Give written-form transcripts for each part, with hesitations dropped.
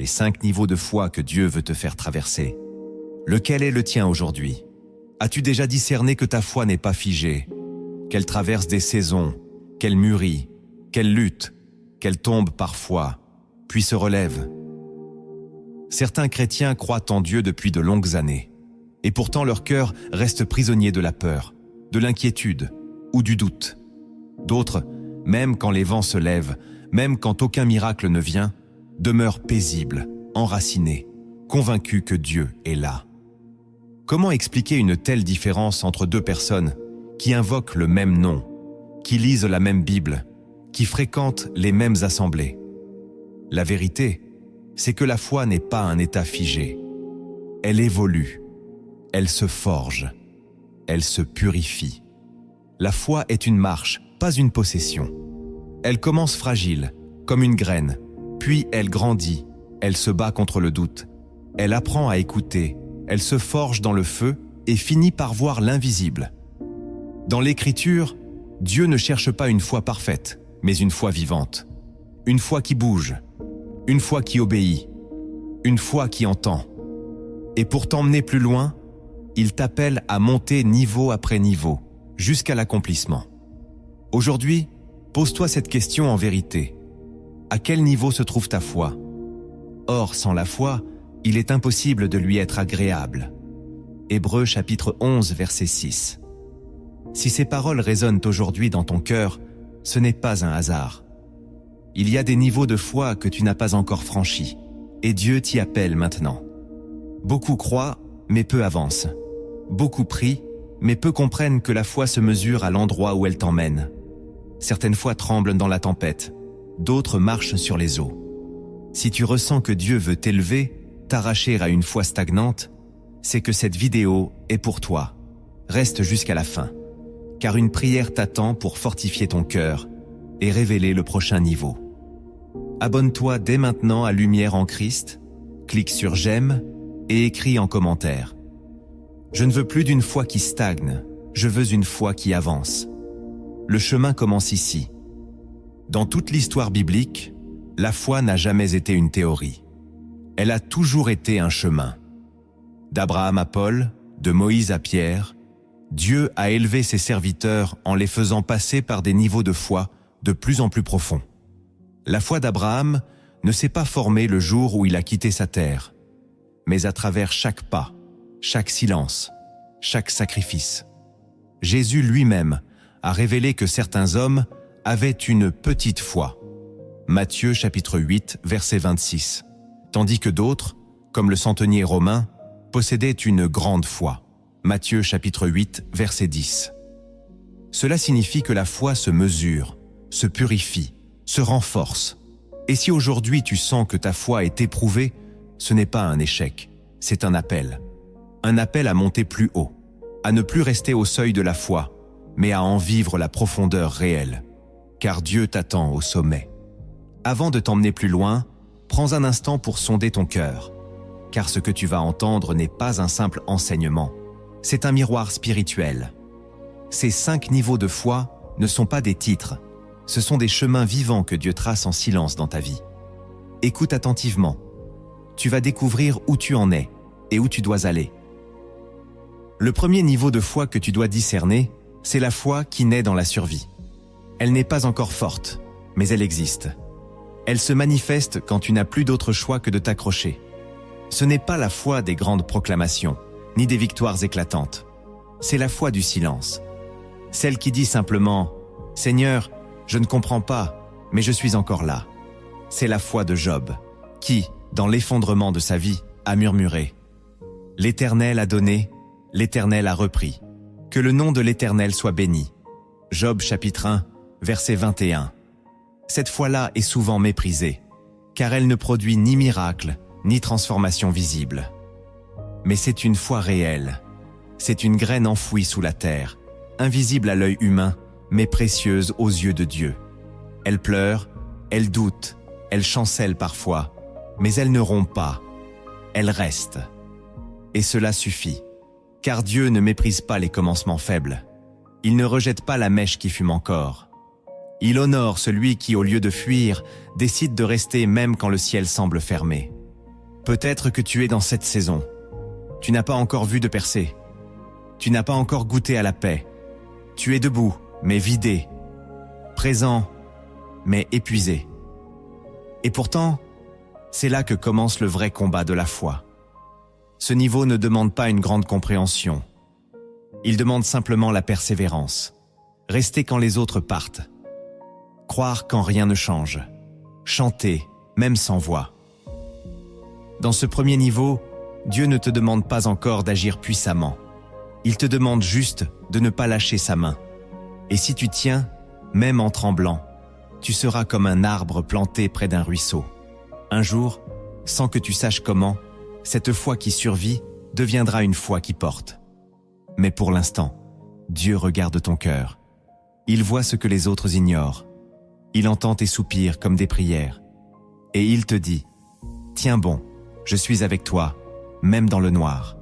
les 5 niveaux de foi que Dieu veut te faire traverser. Lequel est le tien aujourd'hui? As-tu déjà discerné que ta foi n'est pas figée, qu'elle traverse des saisons, qu'elle mûrit, qu'elle lutte, qu'elle tombe parfois, puis se relève? Certains chrétiens croient en Dieu depuis de longues années, et pourtant leur cœur reste prisonnier de la peur, de l'inquiétude ou du doute. D'autres, même quand les vents se lèvent, même quand aucun miracle ne vient, demeurent paisibles, enracinés, convaincus que Dieu est là. Comment expliquer une telle différence entre deux personnes qui invoquent le même nom, qui lisent la même Bible, qui fréquentent les mêmes assemblées? La vérité, c'est que la foi n'est pas un état figé. Elle évolue, elle se forge, elle se purifie. La foi est une marche, pas une possession. Elle commence fragile, comme une graine, puis elle grandit, elle se bat contre le doute, elle apprend à écouter, elle se forge dans le feu et finit par voir l'invisible. Dans l'Écriture, Dieu ne cherche pas une foi parfaite, mais une foi vivante, une foi qui bouge, une foi qui obéit, une foi qui entend. Et pour t'emmener plus loin, il t'appelle à monter niveau après niveau, jusqu'à l'accomplissement. Aujourd'hui, pose-toi cette question en vérité. À quel niveau se trouve ta foi? Or, sans la foi, il est impossible de lui être agréable. Hébreux chapitre 11, verset 6. Si ces paroles résonnent aujourd'hui dans ton cœur, ce n'est pas un hasard. Il y a des niveaux de foi que tu n'as pas encore franchis, et Dieu t'y appelle maintenant. Beaucoup croient, mais peu avancent. Beaucoup prient, mais peu comprennent que la foi se mesure à l'endroit où elle t'emmène. Certaines fois tremblent dans la tempête, d'autres marchent sur les eaux. Si tu ressens que Dieu veut t'élever, t'arracher à une foi stagnante, c'est que cette vidéo est pour toi. Reste jusqu'à la fin, car une prière t'attend pour fortifier ton cœur et révéler le prochain niveau. Abonne-toi dès maintenant à Lumière en Christ, clique sur j'aime et écris en commentaire. Je ne veux plus d'une foi qui stagne, je veux une foi qui avance. Le chemin commence ici. Dans toute l'histoire biblique, la foi n'a jamais été une théorie. Elle a toujours été un chemin. D'Abraham à Paul, de Moïse à Pierre, Dieu a élevé ses serviteurs en les faisant passer par des niveaux de foi de plus en plus profonds. La foi d'Abraham ne s'est pas formée le jour où il a quitté sa terre, mais à travers chaque pas, chaque silence, chaque sacrifice. Jésus lui-même a révélé que certains hommes avaient une petite foi. Matthieu chapitre 8, verset 26. Tandis que d'autres, comme le centenier romain, possédaient une grande foi. Matthieu chapitre 8, verset 10. Cela signifie que la foi se mesure, se purifie, se renforce. Et si aujourd'hui tu sens que ta foi est éprouvée, ce n'est pas un échec, c'est un appel. Un appel à monter plus haut, à ne plus rester au seuil de la foi, mais à en vivre la profondeur réelle. Car Dieu t'attend au sommet. Avant de t'emmener plus loin, prends un instant pour sonder ton cœur. Car ce que tu vas entendre n'est pas un simple enseignement, c'est un miroir spirituel. Ces 5 niveaux de foi ne sont pas des titres, ce sont des chemins vivants que Dieu trace en silence dans ta vie. Écoute attentivement. Tu vas découvrir où tu en es et où tu dois aller. Le premier niveau de foi que tu dois discerner, c'est la foi qui naît dans la survie. Elle n'est pas encore forte, mais elle existe. Elle se manifeste quand tu n'as plus d'autre choix que de t'accrocher. Ce n'est pas la foi des grandes proclamations, ni des victoires éclatantes. C'est la foi du silence. Celle qui dit simplement « Seigneur, je ne comprends pas, mais je suis encore là ». C'est la foi de Job, qui, dans l'effondrement de sa vie, a murmuré « L'Éternel a donné, l'Éternel a repris. Que le nom de l'Éternel soit béni. » Job chapitre 1, verset 21. Cette foi-là est souvent méprisée, car elle ne produit ni miracle, ni transformation visible. Mais c'est une foi réelle. C'est une graine enfouie sous la terre, invisible à l'œil humain, mais précieuse aux yeux de Dieu. Elle pleure, elle doute, elle chancelle parfois, mais elle ne rompt pas. Elle reste. Et cela suffit, car Dieu ne méprise pas les commencements faibles. Il ne rejette pas la mèche qui fume encore. Il honore celui qui, au lieu de fuir, décide de rester même quand le ciel semble fermé. Peut-être que tu es dans cette saison. Tu n'as pas encore vu de percée. Tu n'as pas encore goûté à la paix. Tu es debout, mais vidé. Présent, mais épuisé. Et pourtant, c'est là que commence le vrai combat de la foi. Ce niveau ne demande pas une grande compréhension. Il demande simplement la persévérance. Rester quand les autres partent. Croire quand rien ne change. Chanter, même sans voix. Dans ce premier niveau, Dieu ne te demande pas encore d'agir puissamment. Il te demande juste de ne pas lâcher sa main. Et si tu tiens, même en tremblant, tu seras comme un arbre planté près d'un ruisseau. Un jour, sans que tu saches comment, cette foi qui survit deviendra une foi qui porte. Mais pour l'instant, Dieu regarde ton cœur. Il voit ce que les autres ignorent. Il entend tes soupirs comme des prières. Et il te dit, « Tiens bon, je suis avec toi, même dans le noir. »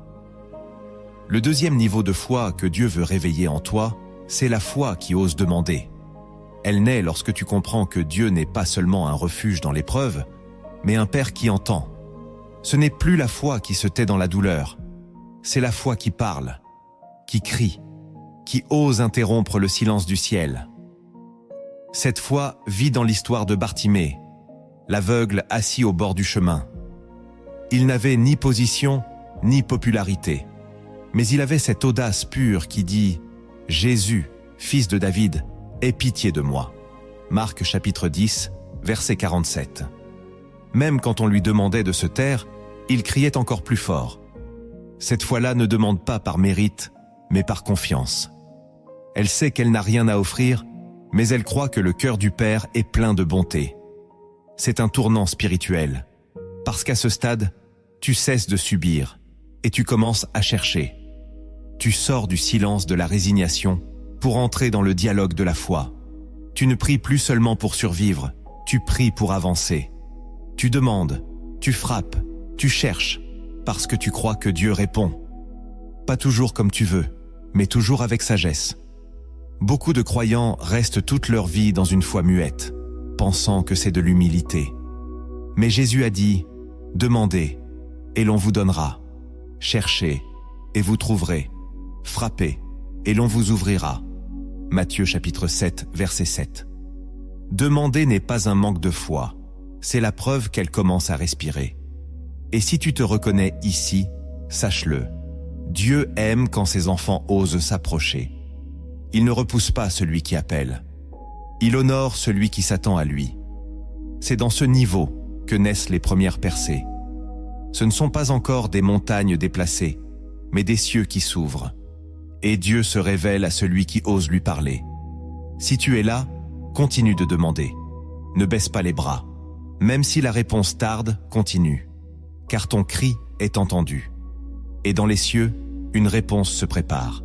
Le deuxième niveau de foi que Dieu veut réveiller en toi, c'est la foi qui ose demander. Elle naît lorsque tu comprends que Dieu n'est pas seulement un refuge dans l'épreuve, mais un Père qui entend. Ce n'est plus la foi qui se tait dans la douleur, c'est la foi qui parle, qui crie, qui ose interrompre le silence du ciel. Cette foi vit dans l'histoire de Bartimée, l'aveugle assis au bord du chemin. Il n'avait ni position, ni popularité, mais il avait cette audace pure qui dit « Jésus, fils de David, aie pitié de moi ». Marc chapitre 10, verset 47. Même quand on lui demandait de se taire, il criait encore plus fort. Cette foi-là ne demande pas par mérite, mais par confiance. Elle sait qu'elle n'a rien à offrir, mais elle croit que le cœur du Père est plein de bonté. C'est un tournant spirituel, parce qu'à ce stade, tu cesses de subir et tu commences à chercher. Tu sors du silence de la résignation pour entrer dans le dialogue de la foi. Tu ne pries plus seulement pour survivre, tu pries pour avancer. Tu demandes, tu frappes, tu cherches, parce que tu crois que Dieu répond. Pas toujours comme tu veux, mais toujours avec sagesse. Beaucoup de croyants restent toute leur vie dans une foi muette, pensant que c'est de l'humilité. Mais Jésus a dit, « Demandez, et l'on vous donnera. Cherchez, et vous trouverez. Frappez, et l'on vous ouvrira. » Matthieu chapitre 7, verset 7. Demander n'est pas un manque de foi, c'est la preuve qu'elle commence à respirer. Et si tu te reconnais ici, sache-le, Dieu aime quand ses enfants osent s'approcher. Il ne repousse pas celui qui appelle. Il honore celui qui s'attend à lui. C'est dans ce niveau que naissent les premières percées. Ce ne sont pas encore des montagnes déplacées, mais des cieux qui s'ouvrent. Et Dieu se révèle à celui qui ose lui parler. Si tu es là, continue de demander. Ne baisse pas les bras. Même si la réponse tarde, continue. Car ton cri est entendu. Et dans les cieux, une réponse se prépare.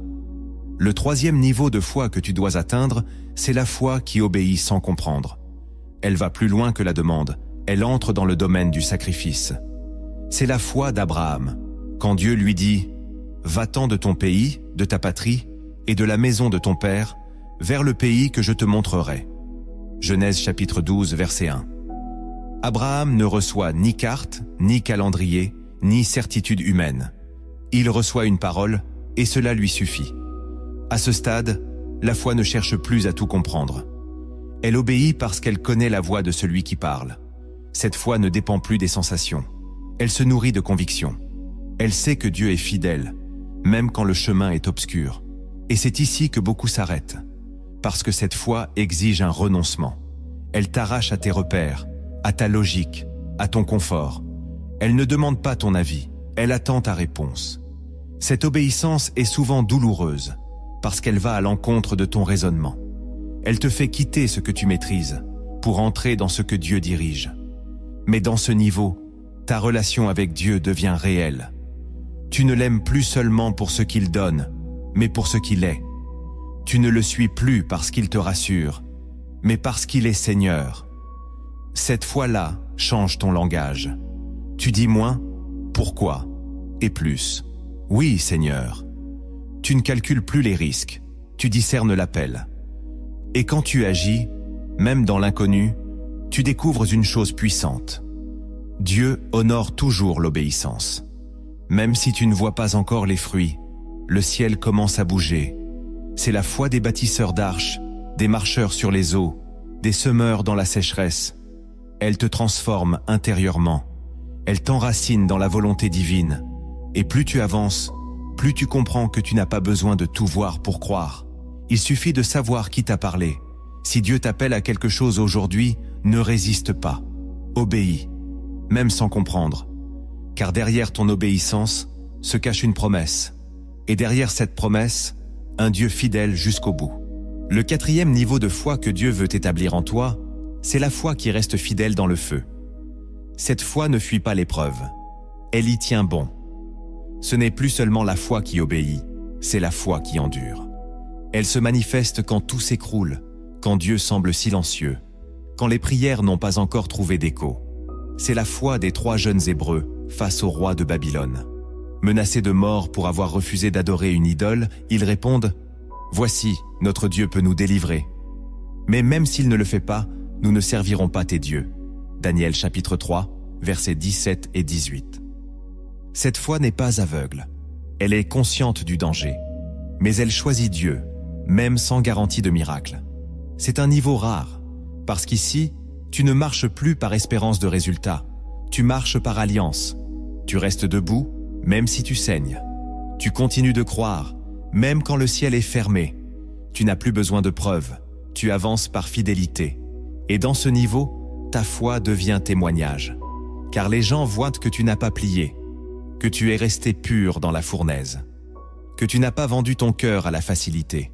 Le troisième niveau de foi que tu dois atteindre, c'est la foi qui obéit sans comprendre. Elle va plus loin que la demande, elle entre dans le domaine du sacrifice. C'est la foi d'Abraham, quand Dieu lui dit « Va-t'en de ton pays, de ta patrie, et de la maison de ton père, vers le pays que je te montrerai. » Genèse chapitre 12, verset 1. Abraham ne reçoit ni carte, ni calendrier, ni certitude humaine. Il reçoit une parole, et cela lui suffit. À ce stade, la foi ne cherche plus à tout comprendre. Elle obéit parce qu'elle connaît la voix de celui qui parle. Cette foi ne dépend plus des sensations. Elle se nourrit de convictions. Elle sait que Dieu est fidèle, même quand le chemin est obscur. Et c'est ici que beaucoup s'arrêtent, parce que cette foi exige un renoncement. Elle t'arrache à tes repères, à ta logique, à ton confort. Elle ne demande pas ton avis, elle attend ta réponse. Cette obéissance est souvent douloureuse, parce qu'elle va à l'encontre de ton raisonnement. Elle te fait quitter ce que tu maîtrises, pour entrer dans ce que Dieu dirige. Mais dans ce niveau, ta relation avec Dieu devient réelle. Tu ne l'aimes plus seulement pour ce qu'il donne, mais pour ce qu'il est. Tu ne le suis plus parce qu'il te rassure, mais parce qu'il est Seigneur. Cette foi-là change ton langage. Tu dis moins « pourquoi » et plus « oui, Seigneur ». Tu ne calcules plus les risques, tu discernes l'appel. Et quand tu agis, même dans l'inconnu, tu découvres une chose puissante. Dieu honore toujours l'obéissance. Même si tu ne vois pas encore les fruits, le ciel commence à bouger. C'est la foi des bâtisseurs d'arches, des marcheurs sur les eaux, des semeurs dans la sécheresse. Elle te transforme intérieurement. Elle t'enracine dans la volonté divine. Et plus tu avances, plus tu comprends que tu n'as pas besoin de tout voir pour croire. Il suffit de savoir qui t'a parlé. Si Dieu t'appelle à quelque chose aujourd'hui, ne résiste pas. Obéis, même sans comprendre. Car derrière ton obéissance se cache une promesse. Et derrière cette promesse, un Dieu fidèle jusqu'au bout. Le 4e niveau de foi que Dieu veut établir en toi, c'est la foi qui reste fidèle dans le feu. Cette foi ne fuit pas l'épreuve. Elle y tient bon. Ce n'est plus seulement la foi qui obéit, c'est la foi qui endure. Elle se manifeste quand tout s'écroule, quand Dieu semble silencieux, quand les prières n'ont pas encore trouvé d'écho. C'est la foi des 3 jeunes Hébreux face au roi de Babylone. Menacés de mort pour avoir refusé d'adorer une idole, ils répondent « Voici, notre Dieu peut nous délivrer. Mais même s'il ne le fait pas, nous ne servirons pas tes dieux. » Daniel chapitre 3, versets 17 et 18. Cette foi n'est pas aveugle. Elle est consciente du danger. Mais elle choisit Dieu, même sans garantie de miracle. C'est un niveau rare, parce qu'ici, tu ne marches plus par espérance de résultat. Tu marches par alliance. Tu restes debout, même si tu saignes. Tu continues de croire, même quand le ciel est fermé. Tu n'as plus besoin de preuves. Tu avances par fidélité. Et dans ce niveau, ta foi devient témoignage. Car les gens voient que tu n'as pas plié, que tu es resté pur dans la fournaise, que tu n'as pas vendu ton cœur à la facilité.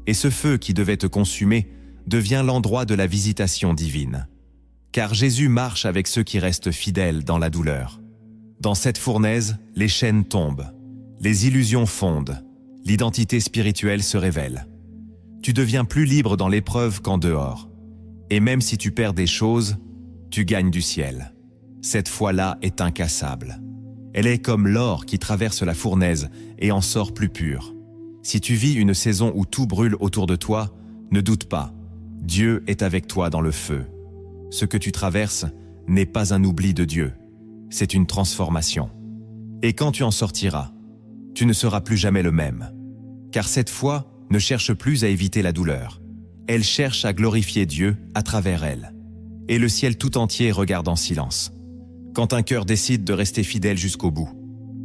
Et ce feu qui devait te consumer devient l'endroit de la visitation divine. Car Jésus marche avec ceux qui restent fidèles dans la douleur. Dans cette fournaise, les chaînes tombent, les illusions fondent, l'identité spirituelle se révèle. Tu deviens plus libre dans l'épreuve qu'en dehors. Et même si tu perds des choses, tu gagnes du ciel. Cette foi-là est incassable. Elle est comme l'or qui traverse la fournaise et en sort plus pur. Si tu vis une saison où tout brûle autour de toi, ne doute pas. Dieu est avec toi dans le feu. Ce que tu traverses n'est pas un oubli de Dieu. C'est une transformation. Et quand tu en sortiras, tu ne seras plus jamais le même. Car cette foi ne cherche plus à éviter la douleur. Elle cherche à glorifier Dieu à travers elle. Et le ciel tout entier regarde en silence. Quand un cœur décide de rester fidèle jusqu'au bout.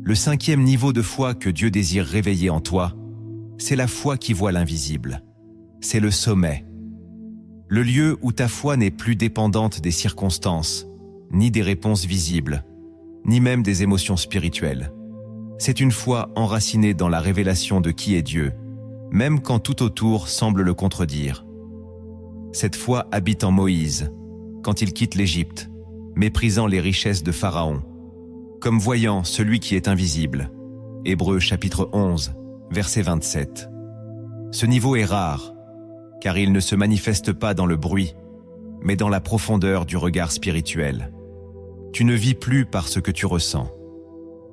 Le 5e niveau de foi que Dieu désire réveiller en toi, c'est la foi qui voit l'invisible. C'est le sommet. Le lieu où ta foi n'est plus dépendante des circonstances, ni des réponses visibles, ni même des émotions spirituelles. C'est une foi enracinée dans la révélation de qui est Dieu, même quand tout autour semble le contredire. Cette foi habite en Moïse, quand il quitte l'Égypte, méprisant les richesses de Pharaon, comme voyant celui qui est invisible. Hébreux chapitre 11, verset 27. Ce niveau est rare, car il ne se manifeste pas dans le bruit, mais dans la profondeur du regard spirituel. Tu ne vis plus par ce que tu ressens,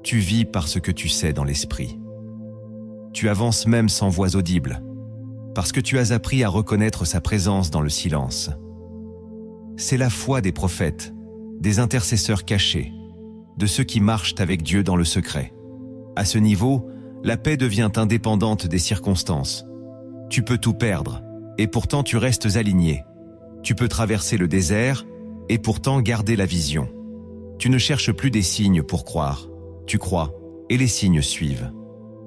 tu vis par ce que tu sais dans l'esprit. Tu avances même sans voix audible, parce que tu as appris à reconnaître sa présence dans le silence. C'est la foi des prophètes, des intercesseurs cachés, de ceux qui marchent avec Dieu dans le secret. À ce niveau, la paix devient indépendante des circonstances. Tu peux tout perdre, et pourtant tu restes aligné. Tu peux traverser le désert, et pourtant garder la vision. Tu ne cherches plus des signes pour croire. Tu crois, et les signes suivent.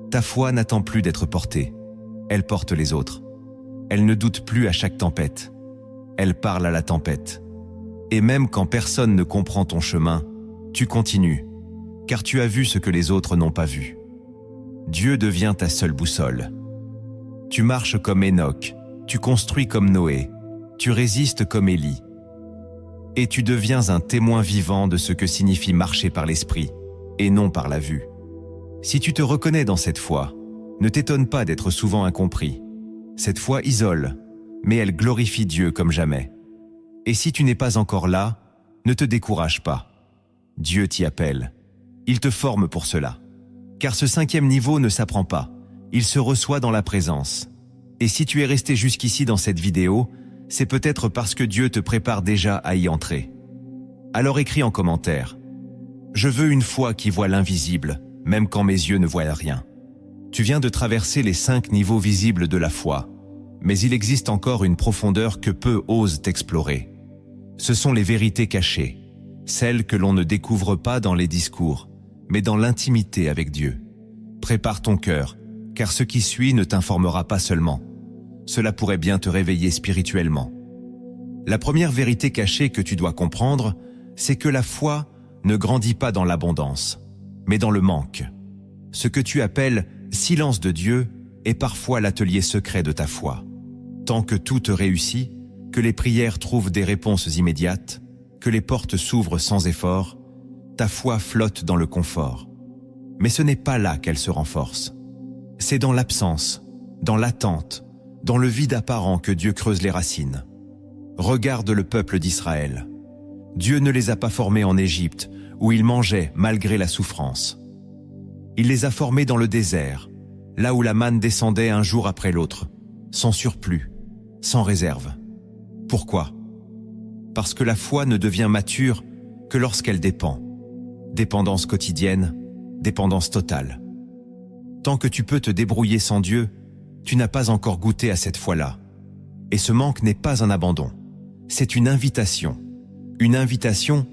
Ta foi n'attend plus d'être portée. Elle porte les autres. Elle ne doute plus à chaque tempête. Elle parle à la tempête. Et même quand personne ne comprend ton chemin, tu continues, car tu as vu ce que les autres n'ont pas vu. Dieu devient ta seule boussole. Tu marches comme Enoch, tu construis comme Noé, tu résistes comme Élie. Et tu deviens un témoin vivant de ce que signifie marcher par l'esprit, et non par la vue. Si tu te reconnais dans cette foi, ne t'étonne pas d'être souvent incompris. Cette foi isole, mais elle glorifie Dieu comme jamais. Et si tu n'es pas encore là, ne te décourage pas. Dieu t'y appelle. Il te forme pour cela. Car ce 5e niveau ne s'apprend pas. Il se reçoit dans la présence. Et si tu es resté jusqu'ici dans cette vidéo, c'est peut-être parce que Dieu te prépare déjà à y entrer. Alors écris en commentaire Je veux une foi qui voit l'invisible, même quand mes yeux ne voient rien. Tu viens de traverser les 5 niveaux visibles de la foi, mais il existe encore une profondeur que peu osent explorer. Ce sont les vérités cachées, celles que l'on ne découvre pas dans les discours, mais dans l'intimité avec Dieu. Prépare ton cœur, car ce qui suit ne t'informera pas seulement. Cela pourrait bien te réveiller spirituellement. La première vérité cachée que tu dois comprendre, c'est que la foi ne grandit pas dans l'abondance, mais dans le manque. Ce que tu appelles « silence de Dieu » est parfois l'atelier secret de ta foi. Tant que tout te réussit, que les prières trouvent des réponses immédiates, que les portes s'ouvrent sans effort, ta foi flotte dans le confort. Mais ce n'est pas là qu'elle se renforce. C'est dans l'absence, dans l'attente, dans le vide apparent que Dieu creuse les racines. Regarde le peuple d'Israël. Dieu ne les a pas formés en Égypte, où ils mangeaient malgré la souffrance. Il les a formés dans le désert, là où la manne descendait un jour après l'autre, sans surplus, sans réserve. Pourquoi? Parce que la foi ne devient mature que lorsqu'elle dépend. Dépendance quotidienne, dépendance totale. Tant que tu peux te débrouiller sans Dieu, tu n'as pas encore goûté à cette foi-là. Et ce manque n'est pas un abandon, c'est une invitation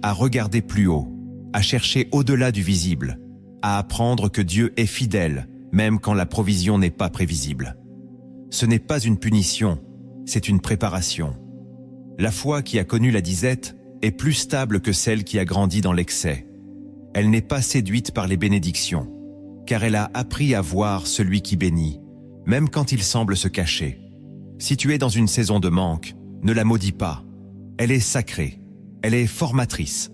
à regarder plus haut, à chercher au-delà du visible, à apprendre que Dieu est fidèle, même quand la provision n'est pas prévisible. Ce n'est pas une punition, c'est une préparation. La foi qui a connu la disette est plus stable que celle qui a grandi dans l'excès. Elle n'est pas séduite par les bénédictions, car elle a appris à voir celui qui bénit, même quand il semble se cacher. Si tu es dans une saison de manque, ne la maudis pas. Elle est sacrée, elle est formatrice,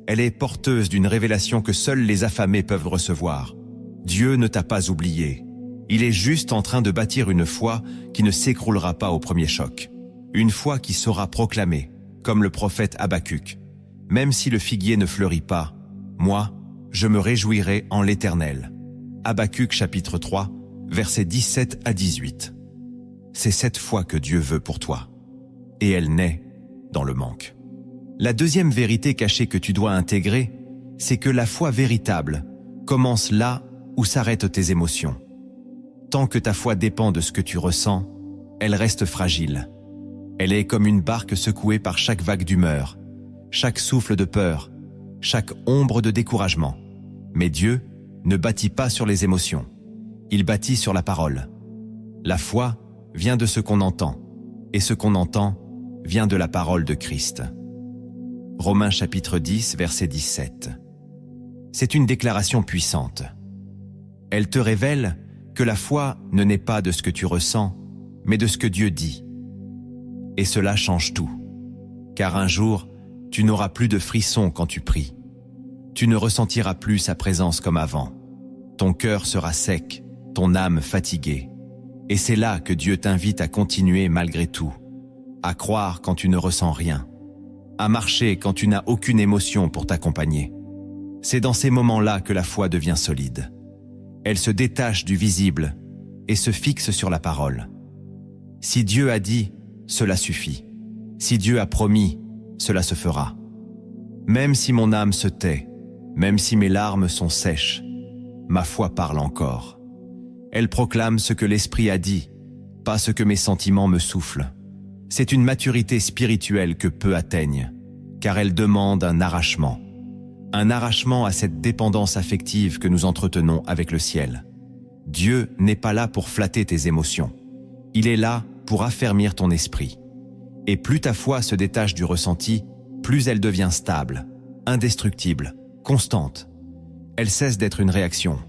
elle est porteuse d'une révélation que seuls les affamés peuvent recevoir. Dieu ne t'a pas oublié. Il est juste en train de bâtir une foi qui ne s'écroulera pas au premier choc. Une foi qui saura proclamer, comme le prophète Habacuc, « Même si le figuier ne fleurit pas, moi, je me réjouirai en l'Éternel. » Habacuc chapitre 3, versets 17 à 18. C'est cette foi que Dieu veut pour toi. Et elle naît dans le manque. La deuxième vérité cachée que tu dois intégrer, c'est que la foi véritable commence là où s'arrêtent tes émotions. Tant que ta foi dépend de ce que tu ressens, elle reste fragile. Elle est comme une barque secouée par chaque vague d'humeur, chaque souffle de peur, chaque ombre de découragement. Mais Dieu ne bâtit pas sur les émotions, il bâtit sur la parole. La foi vient de ce qu'on entend, et ce qu'on entend vient de la parole de Christ. Romains chapitre 10, verset 17. C'est une déclaration puissante. Elle te révèle que la foi ne naît pas de ce que tu ressens, mais de ce que Dieu dit. Et cela change tout. Car un jour, tu n'auras plus de frissons quand tu pries. Tu ne ressentiras plus sa présence comme avant. Ton cœur sera sec, ton âme fatiguée. Et c'est là que Dieu t'invite à continuer malgré tout, à croire quand tu ne ressens rien, à marcher quand tu n'as aucune émotion pour t'accompagner. C'est dans ces moments-là que la foi devient solide. Elle se détache du visible et se fixe sur la parole. Si Dieu a dit, cela suffit. Si Dieu a promis, cela se fera. Même si mon âme se tait, même si mes larmes sont sèches, ma foi parle encore. Elle proclame ce que l'Esprit a dit, pas ce que mes sentiments me soufflent. C'est une maturité spirituelle que peu atteignent, car elle demande un arrachement à cette dépendance affective que nous entretenons avec le ciel. Dieu n'est pas là pour flatter tes émotions. Il est là pour affermir ton esprit. Et plus ta foi se détache du ressenti, plus elle devient stable, indestructible, constante. Elle cesse d'être une réaction.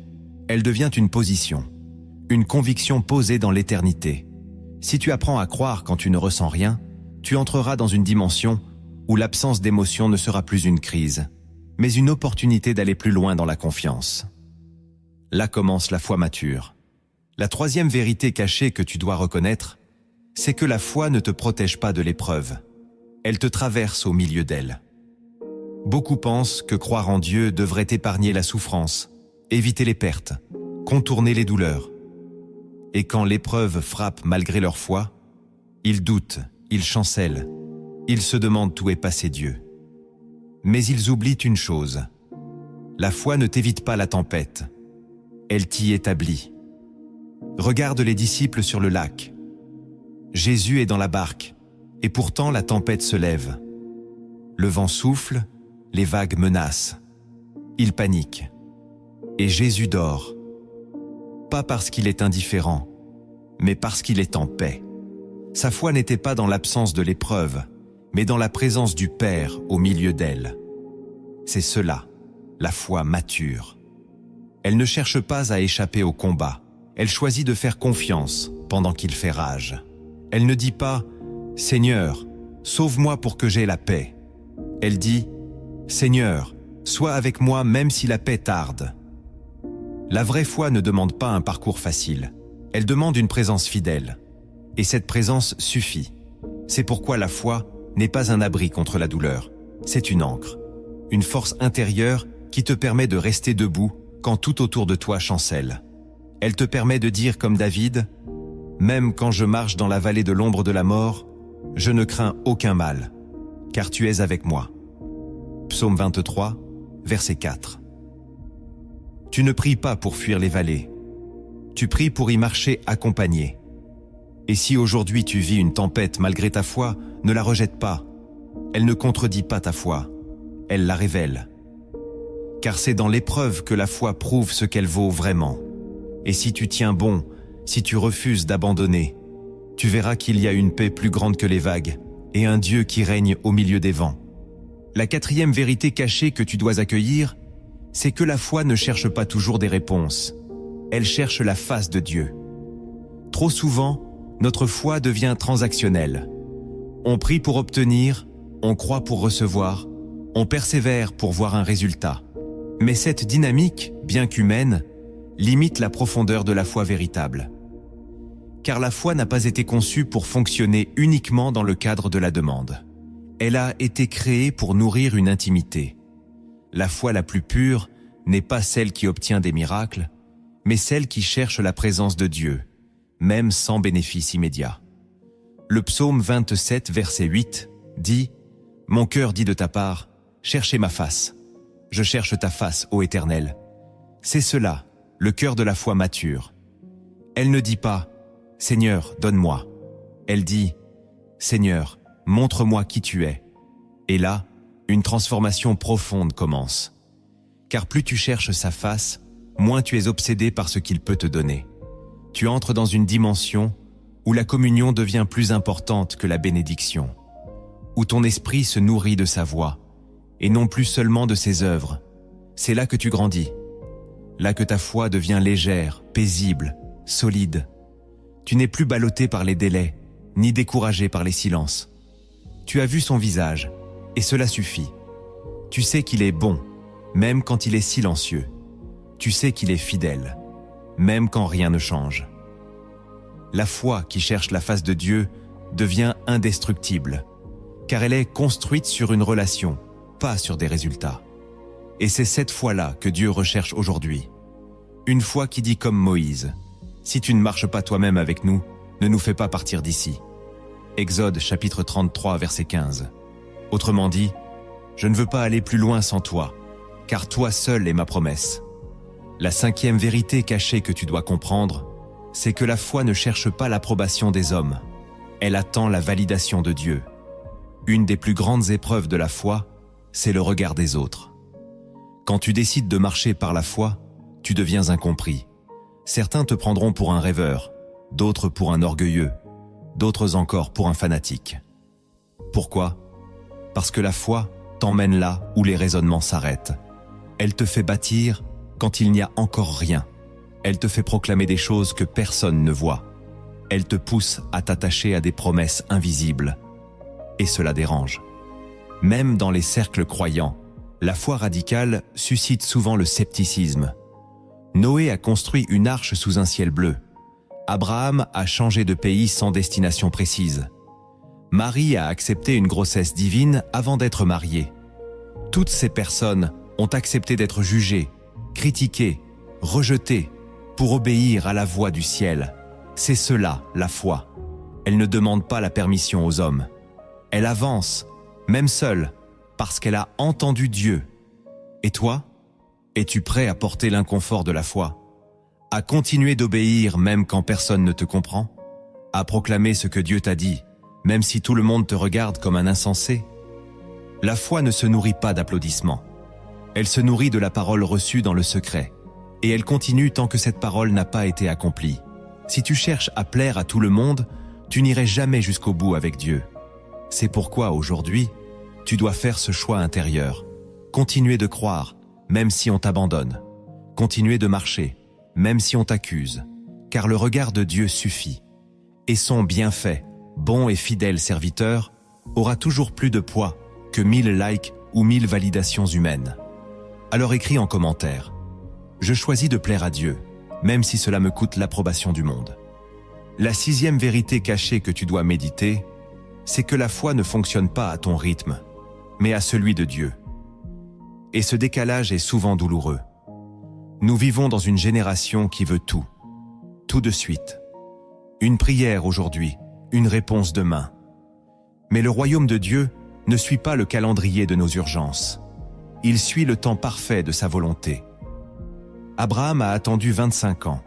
Elle devient une position, une conviction posée dans l'éternité. Si tu apprends à croire quand tu ne ressens rien, tu entreras dans une dimension où l'absence d'émotion ne sera plus une crise, mais une opportunité d'aller plus loin dans la confiance. Là commence la foi mature. La troisième vérité cachée que tu dois reconnaître, c'est que la foi ne te protège pas de l'épreuve. Elle te traverse au milieu d'elle. Beaucoup pensent que croire en Dieu devrait épargner la souffrance, éviter les pertes, contourner les douleurs. Et quand l'épreuve frappe malgré leur foi, ils doutent, ils chancellent, ils se demandent où est passé Dieu. Mais ils oublient une chose. La foi ne t'évite pas la tempête. Elle t'y établit. Regarde les disciples sur le lac. Jésus est dans la barque, et pourtant la tempête se lève. Le vent souffle, les vagues menacent. Ils paniquent. Et Jésus dort. Pas parce qu'il est indifférent, mais parce qu'il est en paix. Sa foi n'était pas dans l'absence de l'épreuve, mais dans la présence du Père au milieu d'elle. C'est cela, la foi mature. Elle ne cherche pas à échapper au combat. Elle choisit de faire confiance pendant qu'il fait rage. Elle ne dit pas « Seigneur, sauve-moi pour que j'aie la paix ». Elle dit « Seigneur, sois avec moi même si la paix tarde ». La vraie foi ne demande pas un parcours facile. Elle demande une présence fidèle. Et cette présence suffit. C'est pourquoi la foi n'est pas un abri contre la douleur. C'est une ancre, une force intérieure qui te permet de rester debout quand tout autour de toi chancelle. Elle te permet de dire comme David, « Même quand je marche dans la vallée de l'ombre de la mort, je ne crains aucun mal, car tu es avec moi. » Psaume 23, verset 4. Tu ne pries pas pour fuir les vallées. Tu pries pour y marcher accompagné. Et si aujourd'hui tu vis une tempête malgré ta foi, ne la rejette pas. Elle ne contredit pas ta foi. Elle la révèle. Car c'est dans l'épreuve que la foi prouve ce qu'elle vaut vraiment. Et si tu tiens bon, si tu refuses d'abandonner, tu verras qu'il y a une paix plus grande que les vagues et un Dieu qui règne au milieu des vents. La quatrième vérité cachée que tu dois accueillir, c'est que la foi ne cherche pas toujours des réponses. Elle cherche la face de Dieu. Trop souvent, notre foi devient transactionnelle. On prie pour obtenir, on croit pour recevoir, on persévère pour voir un résultat. Mais cette dynamique, bien qu'humaine, limite la profondeur de la foi véritable. Car la foi n'a pas été conçue pour fonctionner uniquement dans le cadre de la demande. Elle a été créée pour nourrir une intimité. La foi la plus pure n'est pas celle qui obtient des miracles, mais celle qui cherche la présence de Dieu, même sans bénéfice immédiat. Le psaume 27, verset 8, dit « Mon cœur dit de ta part, cherchez ma face. Je cherche ta face, ô Éternel. » C'est cela, le cœur de la foi mature. Elle ne dit pas « Seigneur, donne-moi ». Elle dit « Seigneur, montre-moi qui tu es. » Et là, une transformation profonde commence. Car plus tu cherches sa face, moins tu es obsédé par ce qu'il peut te donner. Tu entres dans une dimension où la communion devient plus importante que la bénédiction, où ton esprit se nourrit de sa voix, et non plus seulement de ses œuvres. C'est là que tu grandis, là que ta foi devient légère, paisible, solide. Tu n'es plus ballotté par les délais, ni découragé par les silences. Tu as vu son visage, et cela suffit. Tu sais qu'il est bon, même quand il est silencieux. Tu sais qu'il est fidèle, même quand rien ne change. La foi qui cherche la face de Dieu devient indestructible, car elle est construite sur une relation, pas sur des résultats. Et c'est cette foi-là que Dieu recherche aujourd'hui. Une foi qui dit comme Moïse, « Si tu ne marches pas toi-même avec nous, ne nous fais pas partir d'ici. » Exode chapitre 33, verset 15. Autrement dit, « Je ne veux pas aller plus loin sans toi, car toi seul est ma promesse. » La cinquième vérité cachée que tu dois comprendre, c'est que la foi ne cherche pas l'approbation des hommes. Elle attend la validation de Dieu. Une des plus grandes épreuves de la foi, c'est le regard des autres. Quand tu décides de marcher par la foi, tu deviens incompris. Certains te prendront pour un rêveur, d'autres pour un orgueilleux, d'autres encore pour un fanatique. Pourquoi ? Parce que la foi t'emmène là où les raisonnements s'arrêtent. Elle te fait bâtir quand il n'y a encore rien. Elle te fait proclamer des choses que personne ne voit. Elle te pousse à t'attacher à des promesses invisibles. Et cela dérange. Même dans les cercles croyants, la foi radicale suscite souvent le scepticisme. Noé a construit une arche sous un ciel bleu. Abraham a changé de pays sans destination précise. Marie a accepté une grossesse divine avant d'être mariée. Toutes ces personnes ont accepté d'être jugées, critiquées, rejetées, pour obéir à la voix du ciel. C'est cela, la foi. Elle ne demande pas la permission aux hommes. Elle avance, même seule, parce qu'elle a entendu Dieu. Et toi ? Es-tu prêt à porter l'inconfort de la foi? À continuer d'obéir même quand personne ne te comprend? À proclamer ce que Dieu t'a dit, même si tout le monde te regarde comme un insensé? La foi ne se nourrit pas d'applaudissements. Elle se nourrit de la parole reçue dans le secret, et elle continue tant que cette parole n'a pas été accomplie. Si tu cherches à plaire à tout le monde, tu n'irais jamais jusqu'au bout avec Dieu. C'est pourquoi aujourd'hui, tu dois faire ce choix intérieur. Continuer de croire, même si on t'abandonne. Continuer de marcher, même si on t'accuse. Car le regard de Dieu suffit. Et son bienfait, bon et fidèle serviteur, aura toujours plus de poids que 1000 likes ou 1000 validations humaines. Alors écris en commentaire. Je choisis de plaire à Dieu, même si cela me coûte l'approbation du monde. La 6e vérité cachée que tu dois méditer, c'est que la foi ne fonctionne pas à ton rythme, mais à celui de Dieu. Et ce décalage est souvent douloureux. Nous vivons dans une génération qui veut tout de suite. Une prière aujourd'hui, une réponse demain. Mais le royaume de Dieu ne suit pas le calendrier de nos urgences. Il suit le temps parfait de sa volonté. Abraham a attendu 25 ans.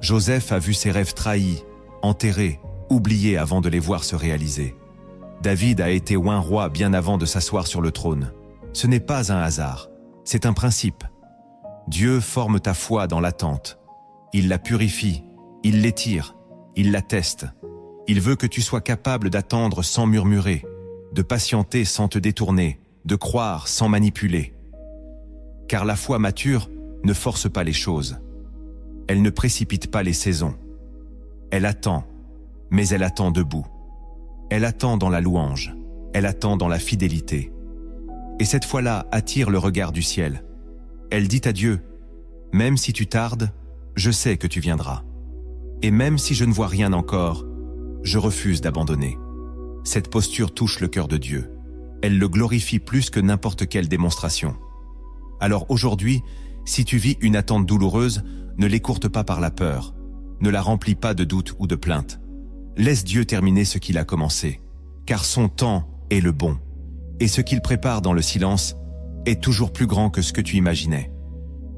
Joseph a vu ses rêves trahis, enterrés, oubliés avant de les voir se réaliser. David a été oint roi bien avant de s'asseoir sur le trône. Ce n'est pas un hasard, c'est un principe. Dieu forme ta foi dans l'attente. Il la purifie, il l'étire, il la teste. Il veut que tu sois capable d'attendre sans murmurer, de patienter sans te détourner, de croire sans manipuler. Car la foi mature ne force pas les choses. Elle ne précipite pas les saisons. Elle attend, mais elle attend debout. Elle attend dans la louange, elle attend dans la fidélité. Et cette foi-là attire le regard du ciel. Elle dit à Dieu, « Même si tu tardes, je sais que tu viendras. Et même si je ne vois rien encore, je refuse d'abandonner. » Cette posture touche le cœur de Dieu. Elle le glorifie plus que n'importe quelle démonstration. Alors aujourd'hui, si tu vis une attente douloureuse, ne l'écourte pas par la peur. Ne la remplis pas de doutes ou de plaintes. Laisse Dieu terminer ce qu'il a commencé, car son temps est le bon. Et ce qu'il prépare dans le silence est toujours plus grand que ce que tu imaginais.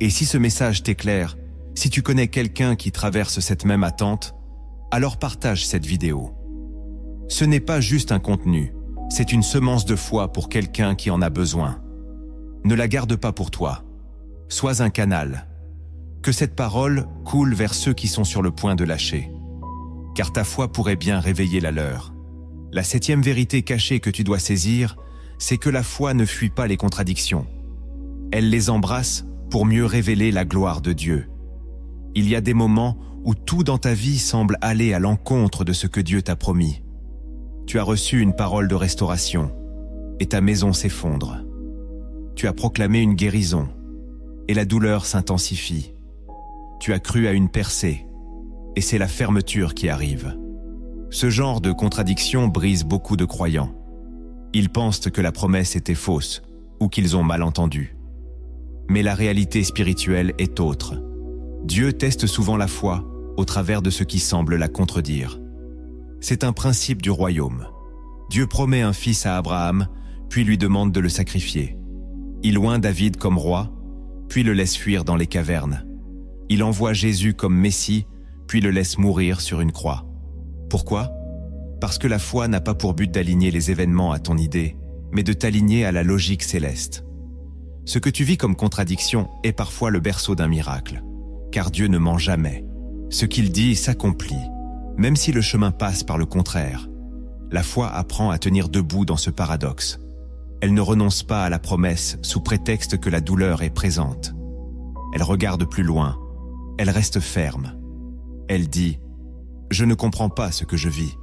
Et si ce message t'éclaire, si tu connais quelqu'un qui traverse cette même attente, alors partage cette vidéo. Ce n'est pas juste un contenu, c'est une semence de foi pour quelqu'un qui en a besoin. Ne la garde pas pour toi. Sois un canal. Que cette parole coule vers ceux qui sont sur le point de lâcher. Car ta foi pourrait bien réveiller la leur. La 7e vérité cachée que tu dois saisir, c'est que la foi ne fuit pas les contradictions. Elle les embrasse pour mieux révéler la gloire de Dieu. Il y a des moments où tout dans ta vie semble aller à l'encontre de ce que Dieu t'a promis. Tu as reçu une parole de restauration et ta maison s'effondre. Tu as proclamé une guérison et la douleur s'intensifie. Tu as cru à une percée et c'est la fermeture qui arrive. Ce genre de contradiction brise beaucoup de croyants. Ils pensent que la promesse était fausse ou qu'ils ont mal entendu. Mais la réalité spirituelle est autre. Dieu teste souvent la foi au travers de ce qui semble la contredire. C'est un principe du royaume. Dieu promet un fils à Abraham, puis lui demande de le sacrifier. Il oint David comme roi, puis le laisse fuir dans les cavernes. Il envoie Jésus comme Messie, puis le laisse mourir sur une croix. Pourquoi ? Parce que la foi n'a pas pour but d'aligner les événements à ton idée, mais de t'aligner à la logique céleste. Ce que tu vis comme contradiction est parfois le berceau d'un miracle, car Dieu ne ment jamais. Ce qu'il dit s'accomplit, même si le chemin passe par le contraire. La foi apprend à tenir debout dans ce paradoxe. Elle ne renonce pas à la promesse sous prétexte que la douleur est présente. Elle regarde plus loin, elle reste ferme. Elle dit « Je ne comprends pas ce que je vis,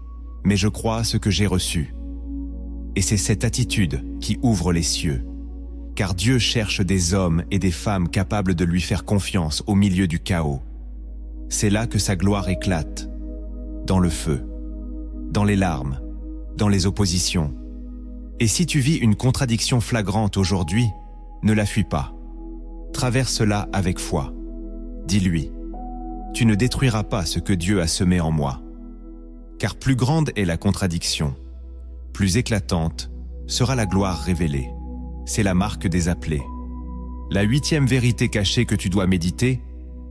mais je crois ce que j'ai reçu. » Et c'est cette attitude qui ouvre les cieux. Car Dieu cherche des hommes et des femmes capables de lui faire confiance au milieu du chaos. C'est là que sa gloire éclate, dans le feu, dans les larmes, dans les oppositions. Et si tu vis une contradiction flagrante aujourd'hui, ne la fuis pas. Traverse-la avec foi. Dis-lui, tu ne détruiras pas ce que Dieu a semé en moi. Car plus grande est la contradiction, plus éclatante sera la gloire révélée. C'est la marque des appelés. La 8e vérité cachée que tu dois méditer,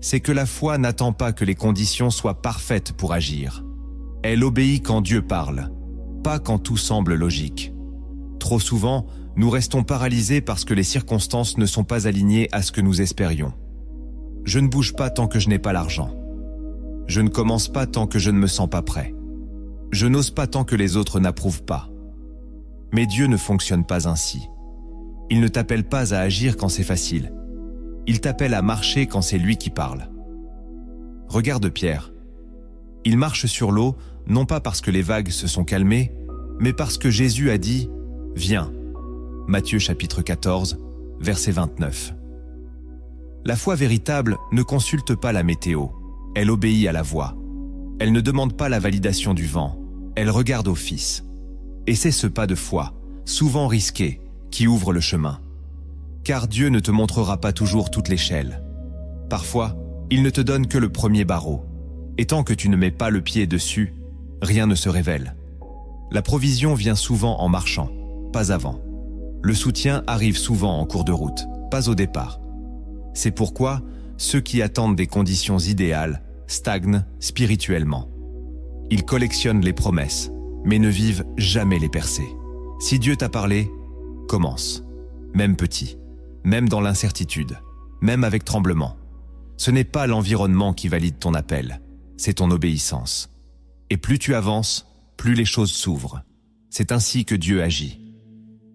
c'est que la foi n'attend pas que les conditions soient parfaites pour agir. Elle obéit quand Dieu parle, pas quand tout semble logique. Trop souvent, nous restons paralysés parce que les circonstances ne sont pas alignées à ce que nous espérions. Je ne bouge pas tant que je n'ai pas l'argent. Je ne commence pas tant que je ne me sens pas prêt. Je n'ose pas tant que les autres n'approuvent pas. Mais Dieu ne fonctionne pas ainsi. Il ne t'appelle pas à agir quand c'est facile. Il t'appelle à marcher quand c'est lui qui parle. Regarde Pierre. Il marche sur l'eau, non pas parce que les vagues se sont calmées, mais parce que Jésus a dit « Viens ». Matthieu chapitre 14, verset 29. La foi véritable ne consulte pas la météo, elle obéit à la voix. Elle ne demande pas la validation du vent, elle regarde au Fils. Et c'est ce pas de foi, souvent risqué, qui ouvre le chemin. Car Dieu ne te montrera pas toujours toute l'échelle. Parfois, il ne te donne que le premier barreau. Et tant que tu ne mets pas le pied dessus, rien ne se révèle. La provision vient souvent en marchant, pas avant. Le soutien arrive souvent en cours de route, pas au départ. C'est pourquoi ceux qui attendent des conditions idéales stagnent spirituellement. Ils collectionnent les promesses, mais ne vivent jamais les percées. Si Dieu t'a parlé, commence. Même petit, même dans l'incertitude, même avec tremblement. Ce n'est pas l'environnement qui valide ton appel, c'est ton obéissance. Et plus tu avances, plus les choses s'ouvrent. C'est ainsi que Dieu agit.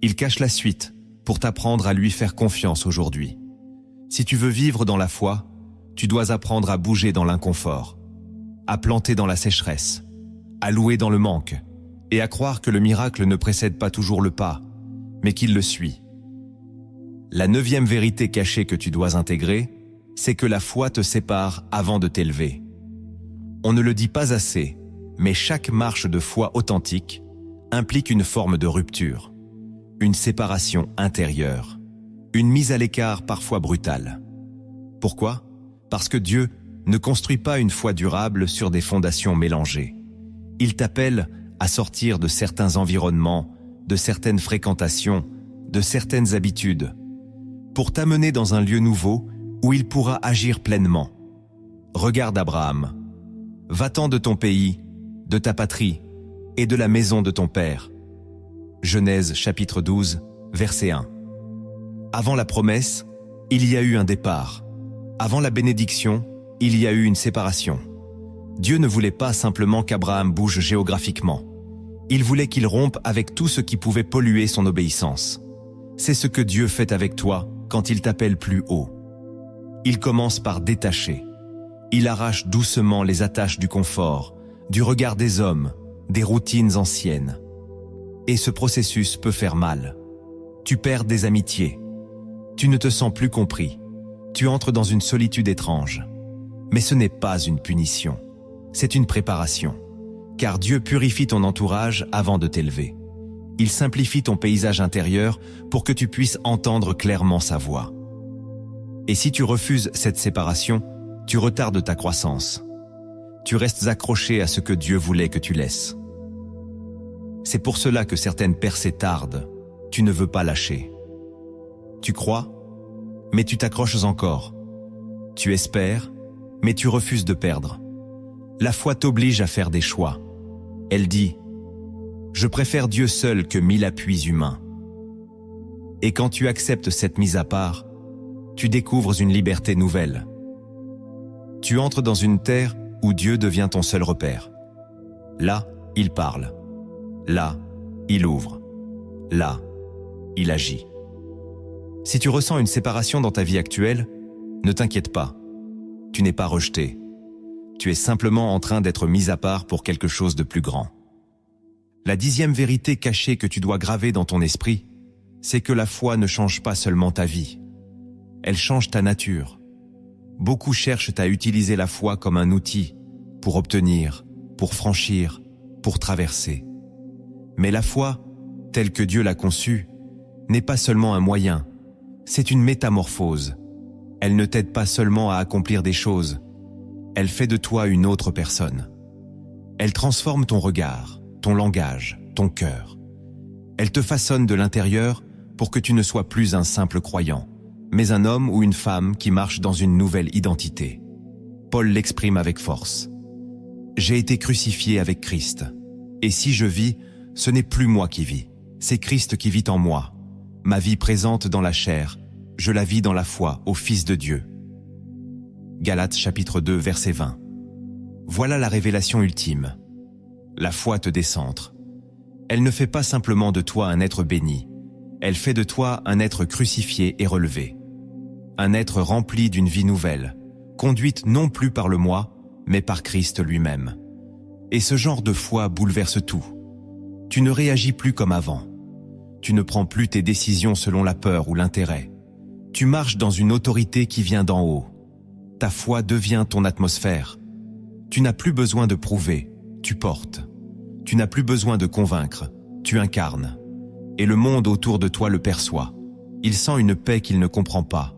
Il cache la suite pour t'apprendre à lui faire confiance aujourd'hui. Si tu veux vivre dans la foi, tu dois apprendre à bouger dans l'inconfort, à planter dans la sécheresse, à louer dans le manque et à croire que le miracle ne précède pas toujours le pas, mais qu'il le suit. La 9e vérité cachée que tu dois intégrer, c'est que la foi te sépare avant de t'élever. On ne le dit pas assez, mais chaque marche de foi authentique implique une forme de rupture, une séparation intérieure, une mise à l'écart parfois brutale. Pourquoi ? Parce que Dieu ne construit pas une foi durable sur des fondations mélangées. Il t'appelle à sortir de certains environnements, de certaines fréquentations, de certaines habitudes, pour t'amener dans un lieu nouveau où il pourra agir pleinement. Regarde Abraham. Va-t'en de ton pays, de ta patrie et de la maison de ton père. Genèse chapitre 12, verset 1. Avant la promesse, il y a eu un départ. Avant la bénédiction, il y a eu une séparation. Dieu ne voulait pas simplement qu'Abraham bouge géographiquement. Il voulait qu'il rompe avec tout ce qui pouvait polluer son obéissance. C'est ce que Dieu fait avec toi quand il t'appelle plus haut. Il commence par détacher. Il arrache doucement les attaches du confort, du regard des hommes, des routines anciennes. Et ce processus peut faire mal. Tu perds des amitiés. Tu ne te sens plus compris. Tu entres dans une solitude étrange. Mais ce n'est pas une punition. C'est une préparation. Car Dieu purifie ton entourage avant de t'élever. Il simplifie ton paysage intérieur pour que tu puisses entendre clairement sa voix. Et si tu refuses cette séparation, tu retardes ta croissance. Tu restes accroché à ce que Dieu voulait que tu laisses. C'est pour cela que certaines percées tardent. Tu ne veux pas lâcher. Tu crois, mais tu t'accroches encore. Tu espères, mais tu refuses de perdre. La foi t'oblige à faire des choix. Elle dit « Je préfère Dieu seul que 1000 appuis humains ». Et quand tu acceptes cette mise à part, tu découvres une liberté nouvelle. Tu entres dans une terre où Dieu devient ton seul repère. Là, il parle. Là, il ouvre. Là, il agit. Si tu ressens une séparation dans ta vie actuelle, ne t'inquiète pas. Tu n'es pas rejeté. Tu es simplement en train d'être mis à part pour quelque chose de plus grand. La 10e vérité cachée que tu dois graver dans ton esprit, c'est que la foi ne change pas seulement ta vie. Elle change ta nature. Beaucoup cherchent à utiliser la foi comme un outil pour obtenir, pour franchir, pour traverser. Mais la foi, telle que Dieu l'a conçue, n'est pas seulement un moyen, c'est une métamorphose. Elle ne t'aide pas seulement à accomplir des choses, elle fait de toi une autre personne. Elle transforme ton regard, ton langage, ton cœur. Elle te façonne de l'intérieur pour que tu ne sois plus un simple croyant, mais un homme ou une femme qui marche dans une nouvelle identité. Paul l'exprime avec force. J'ai été crucifié avec Christ. Et si je vis, ce n'est plus moi qui vis, c'est Christ qui vit en moi. Ma vie présente dans la chair, je la vis dans la foi au Fils de Dieu. Galates chapitre 2 verset 20. Voilà la révélation ultime. La foi te décentre. Elle ne fait pas simplement de toi un être béni, elle fait de toi un être crucifié et relevé. Un être rempli d'une vie nouvelle, conduite non plus par le moi, mais par Christ lui-même. Et ce genre de foi bouleverse tout. Tu ne réagis plus comme avant. Tu ne prends plus tes décisions selon la peur ou l'intérêt. Tu marches dans une autorité qui vient d'en haut. Ta foi devient ton atmosphère. Tu n'as plus besoin de prouver, tu portes. Tu n'as plus besoin de convaincre, tu incarnes. Et le monde autour de toi le perçoit. Il sent une paix qu'il ne comprend pas,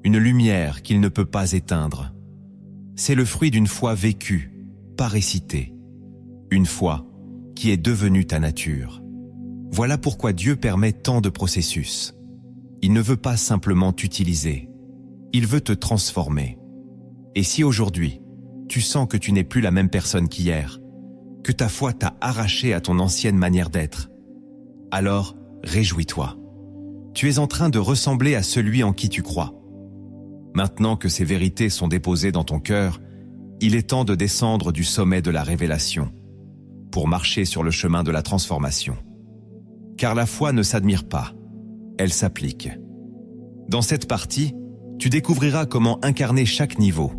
une lumière qu'il ne peut pas éteindre. C'est le fruit d'une foi vécue, pas récitée. Une foi qui est devenue ta nature. Voilà pourquoi Dieu permet tant de processus. Il ne veut pas simplement t'utiliser, il veut te transformer. Et si aujourd'hui, tu sens que tu n'es plus la même personne qu'hier, que ta foi t'a arraché à ton ancienne manière d'être, alors réjouis-toi. Tu es en train de ressembler à celui en qui tu crois. Maintenant que ces vérités sont déposées dans ton cœur, il est temps de descendre du sommet de la révélation pour marcher sur le chemin de la transformation. Car la foi ne s'admire pas, elle s'applique. Dans cette partie, tu découvriras comment incarner chaque niveau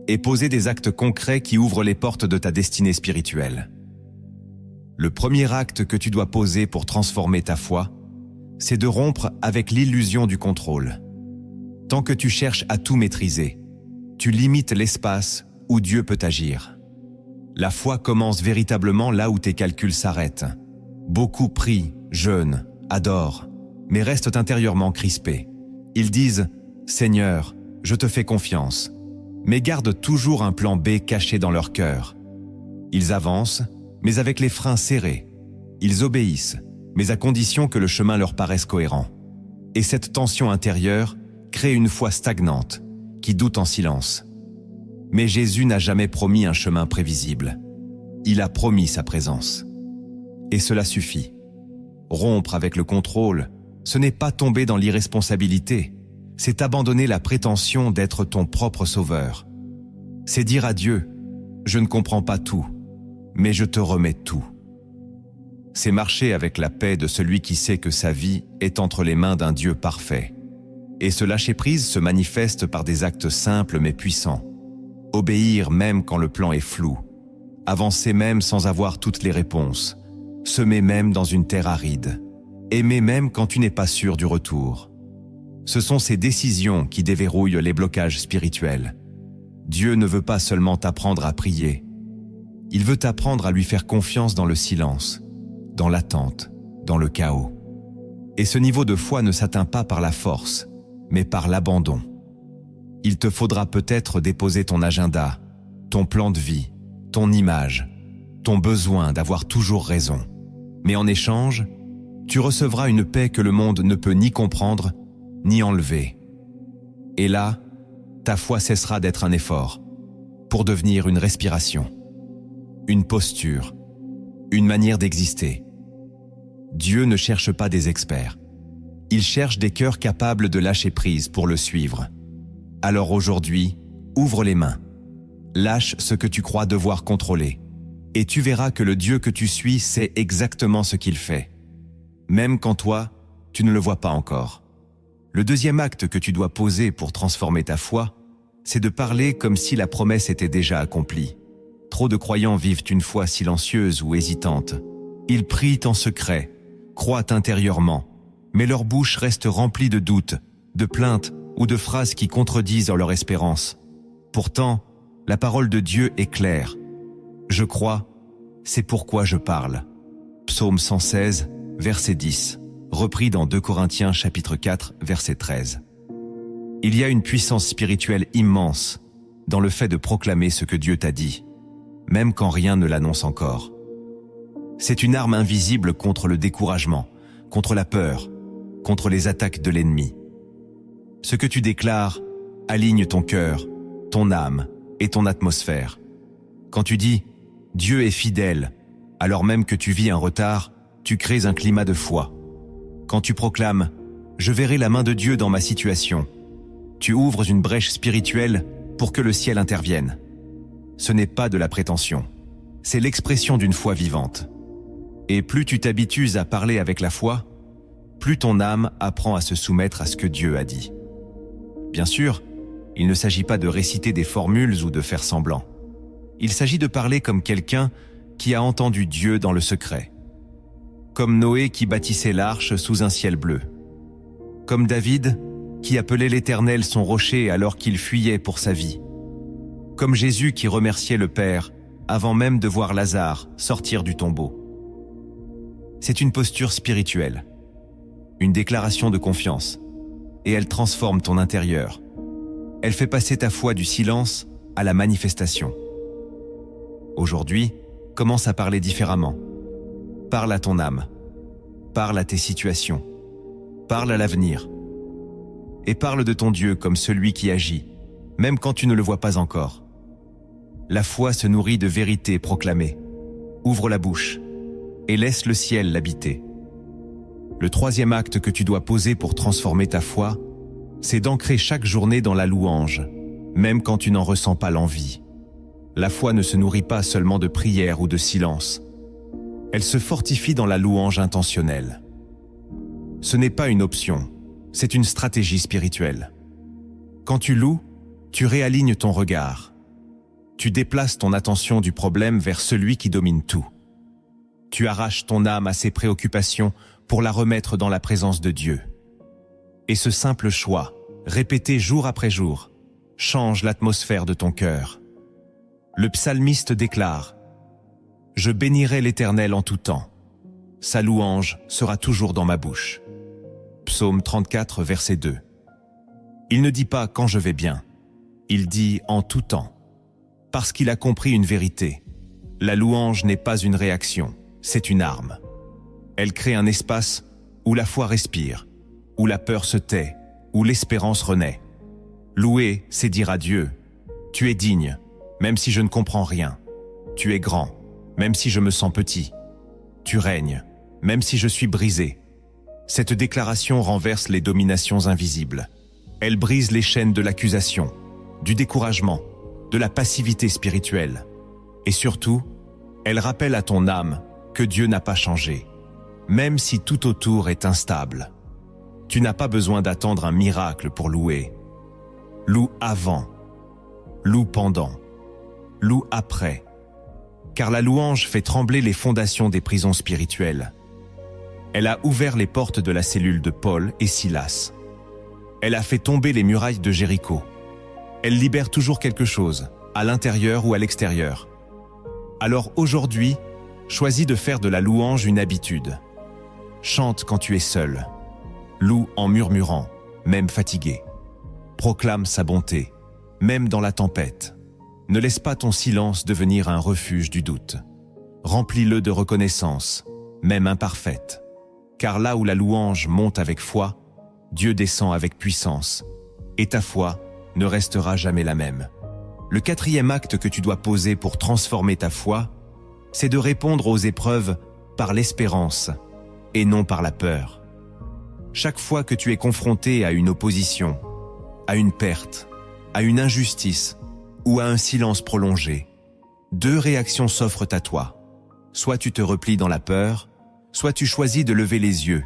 et poser des actes concrets qui ouvrent les portes de ta destinée spirituelle. Le premier acte que tu dois poser pour transformer ta foi, c'est de rompre avec l'illusion du contrôle. Tant que tu cherches à tout maîtriser, tu limites l'espace où Dieu peut agir. La foi commence véritablement là où tes calculs s'arrêtent. Beaucoup prient, jeûnent, adorent, mais restent intérieurement crispés. Ils disent « Seigneur, je te fais confiance », mais gardent toujours un plan B caché dans leur cœur. Ils avancent, mais avec les freins serrés. Ils obéissent, mais à condition que le chemin leur paraisse cohérent. Et cette tension intérieure crée une foi stagnante, qui doute en silence. Mais Jésus n'a jamais promis un chemin prévisible. Il a promis sa présence. Et cela suffit. Rompre avec le contrôle, ce n'est pas tomber dans l'irresponsabilité, c'est abandonner la prétention d'être ton propre sauveur. C'est dire à Dieu, je ne comprends pas tout, mais je te remets tout. C'est marcher avec la paix de celui qui sait que sa vie est entre les mains d'un Dieu parfait. Et ce lâcher-prise se manifeste par des actes simples mais puissants. Obéir même quand le plan est flou. Avancer même sans avoir toutes les réponses. Semer même dans une terre aride. Aimer même quand tu n'es pas sûr du retour. Ce sont ces décisions qui déverrouillent les blocages spirituels. Dieu ne veut pas seulement t'apprendre à prier. Il veut t'apprendre à lui faire confiance dans le silence, dans l'attente, dans le chaos. Et ce niveau de foi ne s'atteint pas par la force, mais par l'abandon. Il te faudra peut-être déposer ton agenda, ton plan de vie, ton image, ton besoin d'avoir toujours raison. Mais en échange, tu recevras une paix que le monde ne peut ni comprendre, ni enlever. Et là, ta foi cessera d'être un effort, pour devenir une respiration, une posture, une manière d'exister. Dieu ne cherche pas des experts. Il cherche des cœurs capables de lâcher prise pour le suivre. Alors aujourd'hui, ouvre les mains. Lâche ce que tu crois devoir contrôler. Et tu verras que le Dieu que tu suis sait exactement ce qu'il fait. Même quand toi, tu ne le vois pas encore. Le deuxième acte que tu dois poser pour transformer ta foi, c'est de parler comme si la promesse était déjà accomplie. Trop de croyants vivent une foi silencieuse ou hésitante. Ils prient en secret, croient intérieurement, mais leur bouche reste remplie de doutes, de plaintes ou de phrases qui contredisent leur espérance. Pourtant, la parole de Dieu est claire. Je crois, c'est pourquoi je parle. Psaume 116, verset 10, repris dans 2 Corinthiens chapitre 4, verset 13. Il y a une puissance spirituelle immense dans le fait de proclamer ce que Dieu t'a dit, même quand rien ne l'annonce encore. C'est une arme invisible contre le découragement, contre la peur, contre les attaques de l'ennemi. Ce que tu déclares aligne ton cœur, ton âme et ton atmosphère. Quand tu dis « Dieu est fidèle », alors même que tu vis un retard, tu crées un climat de foi. Quand tu proclames « Je verrai la main de Dieu dans ma situation », tu ouvres une brèche spirituelle pour que le ciel intervienne. Ce n'est pas de la prétention, c'est l'expression d'une foi vivante. Et plus tu t'habitues à parler avec la foi, plus ton âme apprend à se soumettre à ce que Dieu a dit. Bien sûr, il ne s'agit pas de réciter des formules ou de faire semblant. Il s'agit de parler comme quelqu'un qui a entendu Dieu dans le secret. Comme Noé qui bâtissait l'arche sous un ciel bleu. Comme David qui appelait l'Éternel son rocher alors qu'il fuyait pour sa vie. Comme Jésus qui remerciait le Père avant même de voir Lazare sortir du tombeau. C'est une posture spirituelle, une déclaration de confiance, et elle transforme ton intérieur. Elle fait passer ta foi du silence à la manifestation. Aujourd'hui, commence à parler différemment. Parle à ton âme, parle à tes situations, parle à l'avenir. Et parle de ton Dieu comme celui qui agit, même quand tu ne le vois pas encore. La foi se nourrit de vérités proclamées. Ouvre la bouche et laisse le ciel l'habiter. Le troisième acte que tu dois poser pour transformer ta foi, c'est d'ancrer chaque journée dans la louange, même quand tu n'en ressens pas l'envie. La foi ne se nourrit pas seulement de prière ou de silence. Elle se fortifie dans la louange intentionnelle. Ce n'est pas une option, c'est une stratégie spirituelle. Quand tu loues, tu réalignes ton regard. Tu déplaces ton attention du problème vers celui qui domine tout. Tu arraches ton âme à ses préoccupations pour la remettre dans la présence de Dieu. Et ce simple choix, répété jour après jour, change l'atmosphère de ton cœur. Le psalmiste déclare « Je bénirai l'Éternel en tout temps. Sa louange sera toujours dans ma bouche. » Psaume 34, verset 2. Il ne dit pas « quand je vais bien », il dit « en tout temps », parce qu'il a compris une vérité. La louange n'est pas une réaction, c'est une arme. Elle crée un espace où la foi respire, où la peur se tait, où l'espérance renaît. Louer, c'est dire à Dieu « Tu es digne, même si je ne comprends rien. Tu es grand, même si je me sens petit. Tu règnes, même si je suis brisé. » Cette déclaration renverse les dominations invisibles. Elle brise les chaînes de l'accusation, du découragement, de la passivité spirituelle. Et surtout, elle rappelle à ton âme que Dieu n'a pas changé, même si tout autour est instable. Tu n'as pas besoin d'attendre un miracle pour louer. Loue avant, loue pendant, loue après. Car la louange fait trembler les fondations des prisons spirituelles. Elle a ouvert les portes de la cellule de Paul et Silas. Elle a fait tomber les murailles de Jéricho. Elle libère toujours quelque chose, à l'intérieur ou à l'extérieur. Alors aujourd'hui, choisis de faire de la louange une habitude. Chante quand tu es seul. Loue en murmurant, même fatigué. Proclame sa bonté, même dans la tempête. Ne laisse pas ton silence devenir un refuge du doute. Remplis-le de reconnaissance, même imparfaite. Car là où la louange monte avec foi, Dieu descend avec puissance, et ta foi ne restera jamais la même. Le quatrième acte que tu dois poser pour transformer ta foi, c'est de répondre aux épreuves par l'espérance et non par la peur. Chaque fois que tu es confronté à une opposition, à une perte, à une injustice ou à un silence prolongé, deux réactions s'offrent à toi. Soit tu te replies dans la peur, soit tu choisis de lever les yeux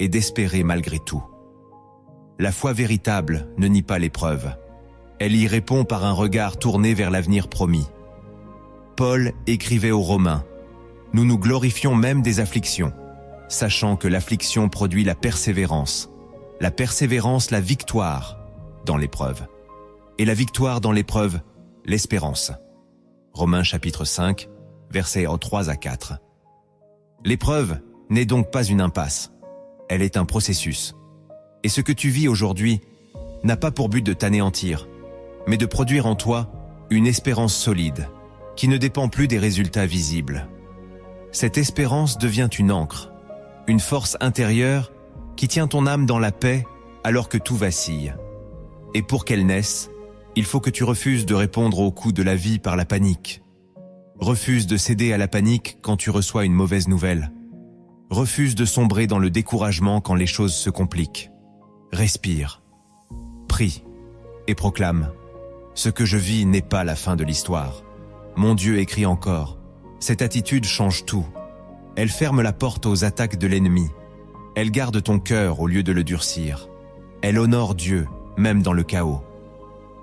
et d'espérer malgré tout. La foi véritable ne nie pas l'épreuve. Elle y répond par un regard tourné vers l'avenir promis. Paul écrivait aux Romains « Nous nous glorifions même des afflictions, sachant que l'affliction produit la persévérance la victoire dans l'épreuve, et la victoire dans l'épreuve, l'espérance. » Romains chapitre 5, versets 3 à 4. L'épreuve n'est donc pas une impasse, elle est un processus. Et ce que tu vis aujourd'hui n'a pas pour but de t'anéantir, mais de produire en toi une espérance solide, qui ne dépend plus des résultats visibles. Cette espérance devient une ancre, une force intérieure qui tient ton âme dans la paix alors que tout vacille. Et pour qu'elle naisse, il faut que tu refuses de répondre aux coups de la vie par la panique. Refuse de céder à la panique quand tu reçois une mauvaise nouvelle. Refuse de sombrer dans le découragement quand les choses se compliquent. Respire, prie et proclame. Ce que je vis n'est pas la fin de l'histoire. Mon Dieu écrit encore. Cette attitude change tout. Elle ferme la porte aux attaques de l'ennemi. Elle garde ton cœur au lieu de le durcir. Elle honore Dieu, même dans le chaos.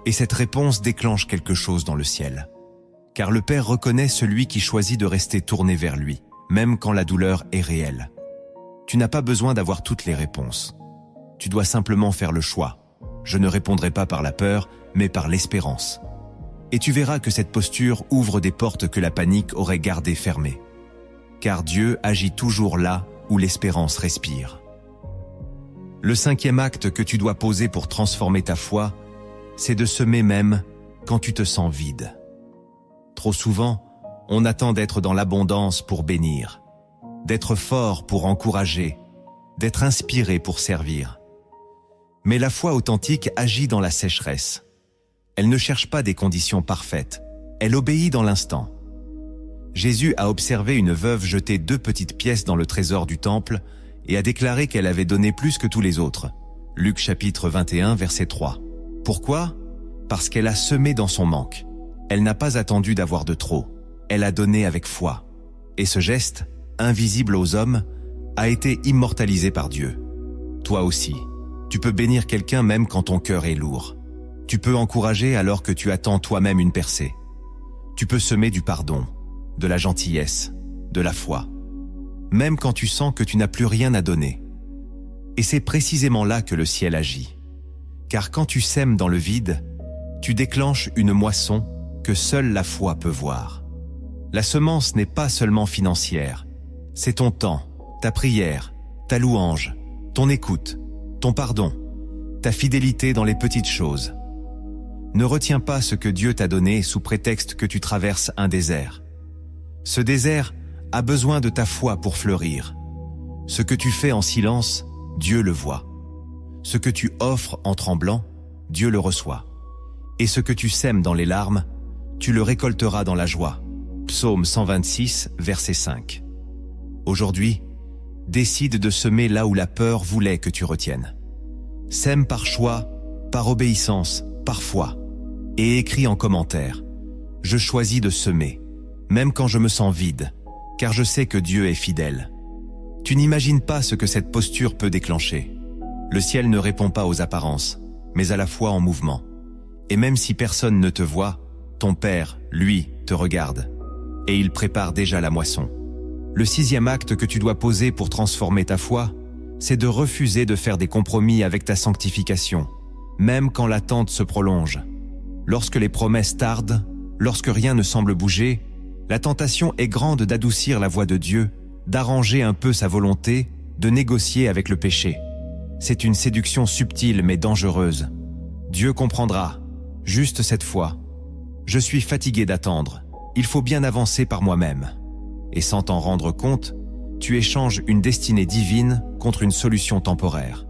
Et cette réponse déclenche quelque chose dans le ciel. Car le Père reconnaît celui qui choisit de rester tourné vers lui, même quand la douleur est réelle. Tu n'as pas besoin d'avoir toutes les réponses. Tu dois simplement faire le choix. Je ne répondrai pas par la peur, mais par l'espérance. Et tu verras que cette posture ouvre des portes que la panique aurait gardées fermées. Car Dieu agit toujours là où l'espérance respire. Le 5e acte que tu dois poser pour transformer ta foi, c'est de semer même quand tu te sens vide. Trop souvent, on attend d'être dans l'abondance pour bénir, d'être fort pour encourager, d'être inspiré pour servir. Mais la foi authentique agit dans la sécheresse. Elle ne cherche pas des conditions parfaites, elle obéit dans l'instant. Jésus a observé une veuve jeter 2 petites pièces dans le trésor du temple et a déclaré qu'elle avait donné plus que tous les autres. Luc chapitre 21, verset 3. Pourquoi ? Parce qu'elle a semé dans son manque. Elle n'a pas attendu d'avoir de trop. Elle a donné avec foi. Et ce geste, invisible aux hommes, a été immortalisé par Dieu. Toi aussi, tu peux bénir quelqu'un même quand ton cœur est lourd. Tu peux encourager alors que tu attends toi-même une percée. Tu peux semer du pardon, de la gentillesse, de la foi, même quand tu sens que tu n'as plus rien à donner. Et c'est précisément là que le ciel agit. Car quand tu sèmes dans le vide, tu déclenches une moisson que seule la foi peut voir. La semence n'est pas seulement financière, c'est ton temps, ta prière, ta louange, ton écoute, ton pardon, ta fidélité dans les petites choses. Ne retiens pas ce que Dieu t'a donné sous prétexte que tu traverses un désert. Ce désert a besoin de ta foi pour fleurir. Ce que tu fais en silence, Dieu le voit. Ce que tu offres en tremblant, Dieu le reçoit. Et ce que tu sèmes dans les larmes, tu le récolteras dans la joie. Psaume 126, verset 5. Aujourd'hui, décide de semer là où la peur voulait que tu retiennes. Sème par choix, par obéissance, par foi. Et écris en commentaire. Je choisis de semer, même quand je me sens vide, car je sais que Dieu est fidèle. Tu n'imagines pas ce que cette posture peut déclencher. Le ciel ne répond pas aux apparences, mais à la foi en mouvement. Et même si personne ne te voit, ton Père, lui, te regarde. Et il prépare déjà la moisson. Le 6e acte que tu dois poser pour transformer ta foi, c'est de refuser de faire des compromis avec ta sanctification, même quand l'attente se prolonge. Lorsque les promesses tardent, lorsque rien ne semble bouger, la tentation est grande d'adoucir la voix de Dieu, d'arranger un peu sa volonté, de négocier avec le péché. C'est une séduction subtile mais dangereuse. Dieu comprendra, juste cette fois. Je suis fatigué d'attendre, il faut bien avancer par moi-même. Et sans t'en rendre compte, tu échanges une destinée divine contre une solution temporaire.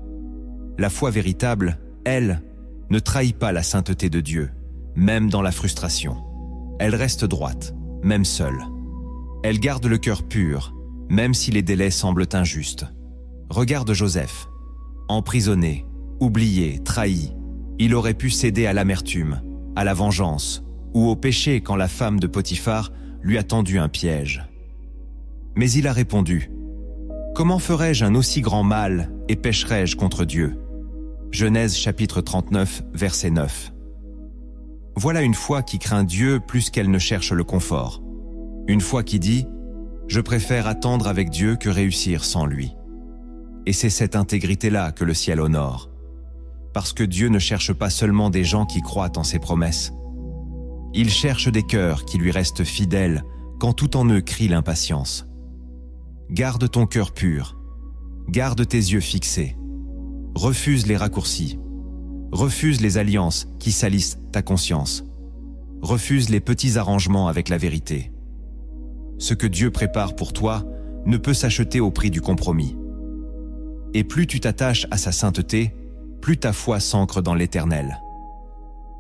La foi véritable, elle, ne trahit pas la sainteté de Dieu, même dans la frustration. Elle reste droite, même seule. Elle garde le cœur pur, même si les délais semblent injustes. Regarde Joseph. Emprisonné, oublié, trahi, il aurait pu céder à l'amertume, à la vengeance ou au péché quand la femme de Potiphar lui a tendu un piège. Mais il a répondu : « Comment ferais-je un aussi grand mal et pécherais-je contre Dieu ?» Genèse chapitre 39, verset 9. Voilà une foi qui craint Dieu plus qu'elle ne cherche le confort. Une foi qui dit « Je préfère attendre avec Dieu que réussir sans lui ». Et c'est cette intégrité-là que le ciel honore. Parce que Dieu ne cherche pas seulement des gens qui croient en ses promesses. Il cherche des cœurs qui lui restent fidèles quand tout en eux crie l'impatience. Garde ton cœur pur. Garde tes yeux fixés. Refuse les raccourcis. Refuse les alliances qui salissent ta conscience. Refuse les petits arrangements avec la vérité. Ce que Dieu prépare pour toi ne peut s'acheter au prix du compromis. Et plus tu t'attaches à sa sainteté, plus ta foi s'ancre dans l'Éternel.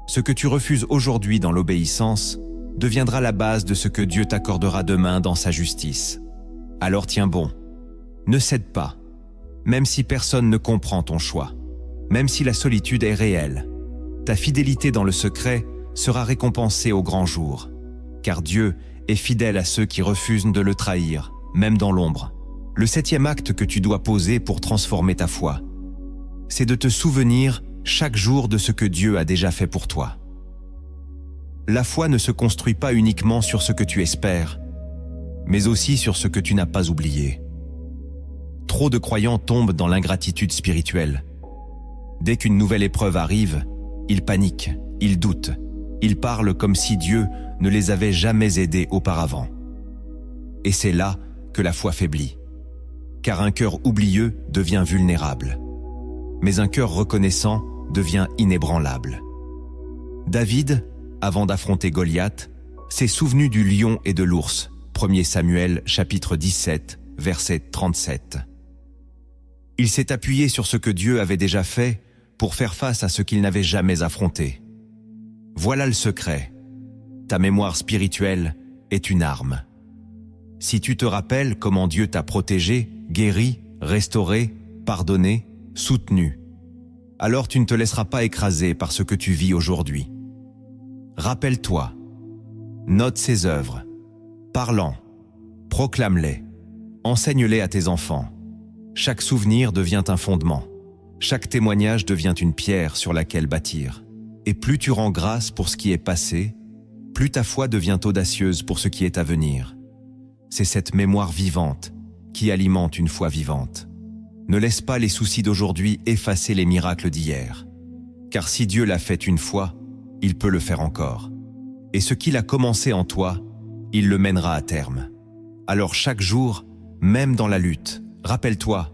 Ce que tu refuses aujourd'hui dans l'obéissance deviendra la base de ce que Dieu t'accordera demain dans sa justice. Alors tiens bon, ne cède pas, même si personne ne comprend ton choix, même si la solitude est réelle. Ta fidélité dans le secret sera récompensée au grand jour, car Dieu est fidèle à ceux qui refusent de le trahir, même dans l'ombre. Le 7e acte que tu dois poser pour transformer ta foi, c'est de te souvenir chaque jour de ce que Dieu a déjà fait pour toi. La foi ne se construit pas uniquement sur ce que tu espères, mais aussi sur ce que tu n'as pas oublié. Trop de croyants tombent dans l'ingratitude spirituelle. Dès qu'une nouvelle épreuve arrive, ils paniquent, ils doutent, ils parlent comme si Dieu ne les avait jamais aidés auparavant. Et c'est là que la foi faiblit, car un cœur oublieux devient vulnérable, mais un cœur reconnaissant devient inébranlable. David, avant d'affronter Goliath, s'est souvenu du lion et de l'ours. 1 Samuel, chapitre 17, verset 37. Il s'est appuyé sur ce que Dieu avait déjà fait pour faire face à ce qu'il n'avait jamais affronté. Voilà le secret. Ta mémoire spirituelle est une arme. Si tu te rappelles comment Dieu t'a protégé, guéri, restauré, pardonné, soutenu, alors tu ne te laisseras pas écraser par ce que tu vis aujourd'hui. Rappelle-toi, note ses œuvres, parle-en, proclame-les, enseigne-les à tes enfants. Chaque souvenir devient un fondement, chaque témoignage devient une pierre sur laquelle bâtir. Et plus tu rends grâce pour ce qui est passé, plus ta foi devient audacieuse pour ce qui est à venir. C'est cette mémoire vivante qui alimente une foi vivante. Ne laisse pas les soucis d'aujourd'hui effacer les miracles d'hier. Car si Dieu l'a fait une fois, il peut le faire encore. Et ce qu'il a commencé en toi, il le mènera à terme. Alors chaque jour, même dans la lutte, rappelle-toi,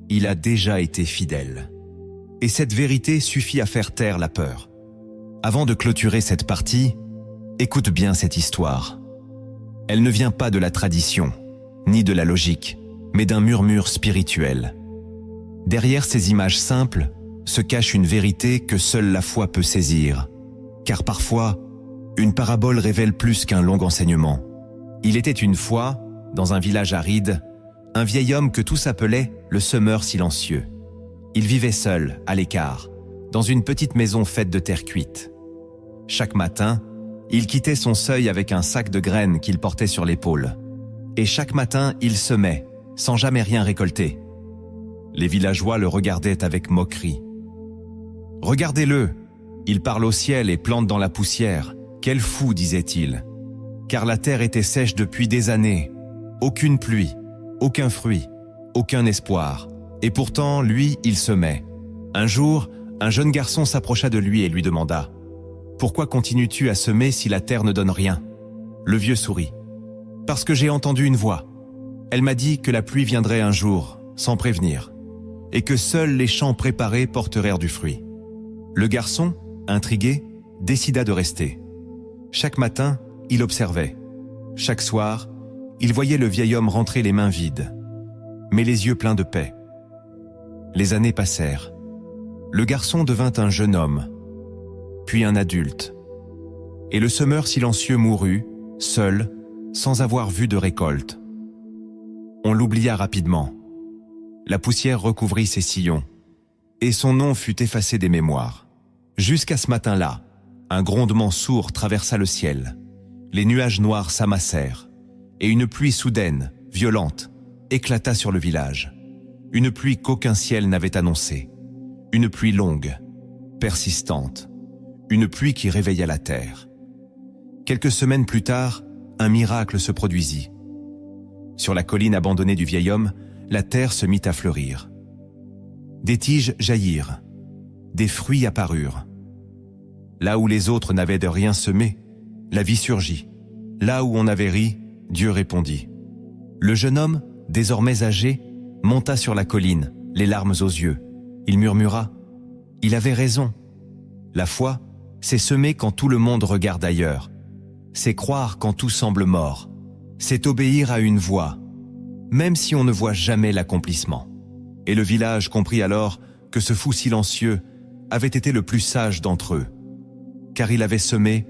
il a déjà été fidèle. Et cette vérité suffit à faire taire la peur. Avant de clôturer cette partie, écoute bien cette histoire. Elle ne vient pas de la tradition, ni de la logique, mais d'un murmure spirituel. Derrière ces images simples se cache une vérité que seule la foi peut saisir. Car parfois, une parabole révèle plus qu'un long enseignement. Il était une fois, dans un village aride, un vieil homme que tous appelaient le semeur silencieux. Il vivait seul, à l'écart, dans une petite maison faite de terre cuite. Chaque matin, il quittait son seuil avec un sac de graines qu'il portait sur l'épaule. Et chaque matin, il semait, sans jamais rien récolter. Les villageois le regardaient avec moquerie. « Regardez-le, il parle au ciel et plante dans la poussière. Quel fou, disait-il. Car la terre était sèche depuis des années. Aucune pluie, aucun fruit, aucun espoir. Et pourtant, lui, il semait. Un jour, un jeune garçon s'approcha de lui et lui demanda « Pourquoi continues-tu à semer si la terre ne donne rien ?» Le vieux sourit. « Parce que j'ai entendu une voix. Elle m'a dit que la pluie viendrait un jour, sans prévenir, et que seuls les champs préparés porteraient du fruit. » Le garçon, intrigué, décida de rester. Chaque matin, il observait. Chaque soir, il voyait le vieil homme rentrer les mains vides, mais les yeux pleins de paix. Les années passèrent. Le garçon devint un jeune homme, puis un adulte. Et le semeur silencieux mourut, seul, sans avoir vu de récolte. On l'oublia rapidement. La poussière recouvrit ses sillons, et son nom fut effacé des mémoires. Jusqu'à ce matin-là, un grondement sourd traversa le ciel. Les nuages noirs s'amassèrent, et une pluie soudaine, violente, éclata sur le village. Une pluie qu'aucun ciel n'avait annoncée. Une pluie longue, persistante. Une pluie qui réveilla la terre. Quelques semaines plus tard, un miracle se produisit. Sur la colline abandonnée du vieil homme, la terre se mit à fleurir. Des tiges jaillirent, des fruits apparurent. Là où les autres n'avaient de rien semé, la vie surgit. Là où on avait ri, Dieu répondit. Le jeune homme, désormais âgé, monta sur la colline, les larmes aux yeux. Il murmura « Il avait raison. La foi, c'est semer quand tout le monde regarde ailleurs. C'est croire quand tout semble mort. C'est obéir à une voix, même si on ne voit jamais l'accomplissement. » Et le village comprit alors que ce fou silencieux avait été le plus sage d'entre eux. car il avait semé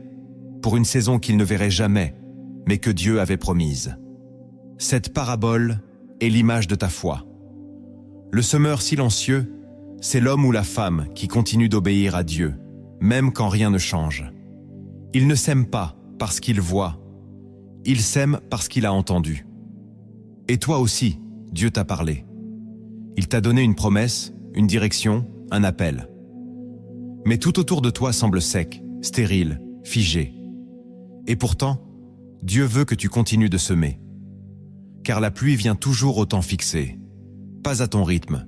pour une saison qu'il ne verrait jamais, mais que Dieu avait promise. Cette parabole est l'image de ta foi. Le semeur silencieux, c'est l'homme ou la femme qui continue d'obéir à Dieu, même quand rien ne change. Il ne sème pas parce qu'il voit, il sème parce qu'il a entendu. Et toi aussi, Dieu t'a parlé. Il t'a donné une promesse, une direction, un appel. Mais tout autour de toi semble sec, stérile, figé. Et pourtant, Dieu veut que tu continues de semer. Car la pluie vient toujours au temps fixé, pas à ton rythme,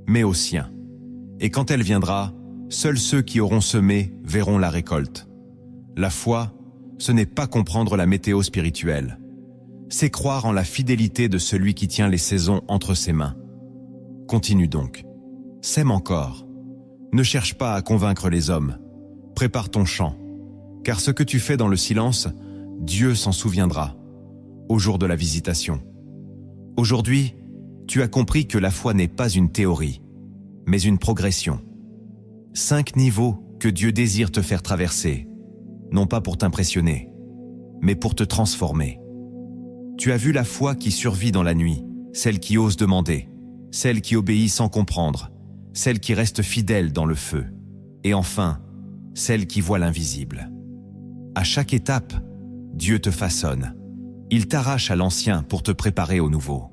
mais au sien. Et quand elle viendra, seuls ceux qui auront semé verront la récolte. La foi, ce n'est pas comprendre la météo spirituelle. C'est croire en la fidélité de celui qui tient les saisons entre ses mains. Continue donc. Sème encore. Ne cherche pas à convaincre les hommes. Prépare ton champ. Car ce que tu fais dans le silence, Dieu s'en souviendra, au jour de la visitation. Aujourd'hui, tu as compris que la foi n'est pas une théorie, mais une progression. 5 niveaux que Dieu désire te faire traverser, non pas pour t'impressionner, mais pour te transformer. Tu as vu la foi qui survit dans la nuit, celle qui ose demander, celle qui obéit sans comprendre, celle qui reste fidèle dans le feu, et enfin, celle qui voit l'invisible. À chaque étape, Dieu te façonne. Il t'arrache à l'ancien pour te préparer au nouveau.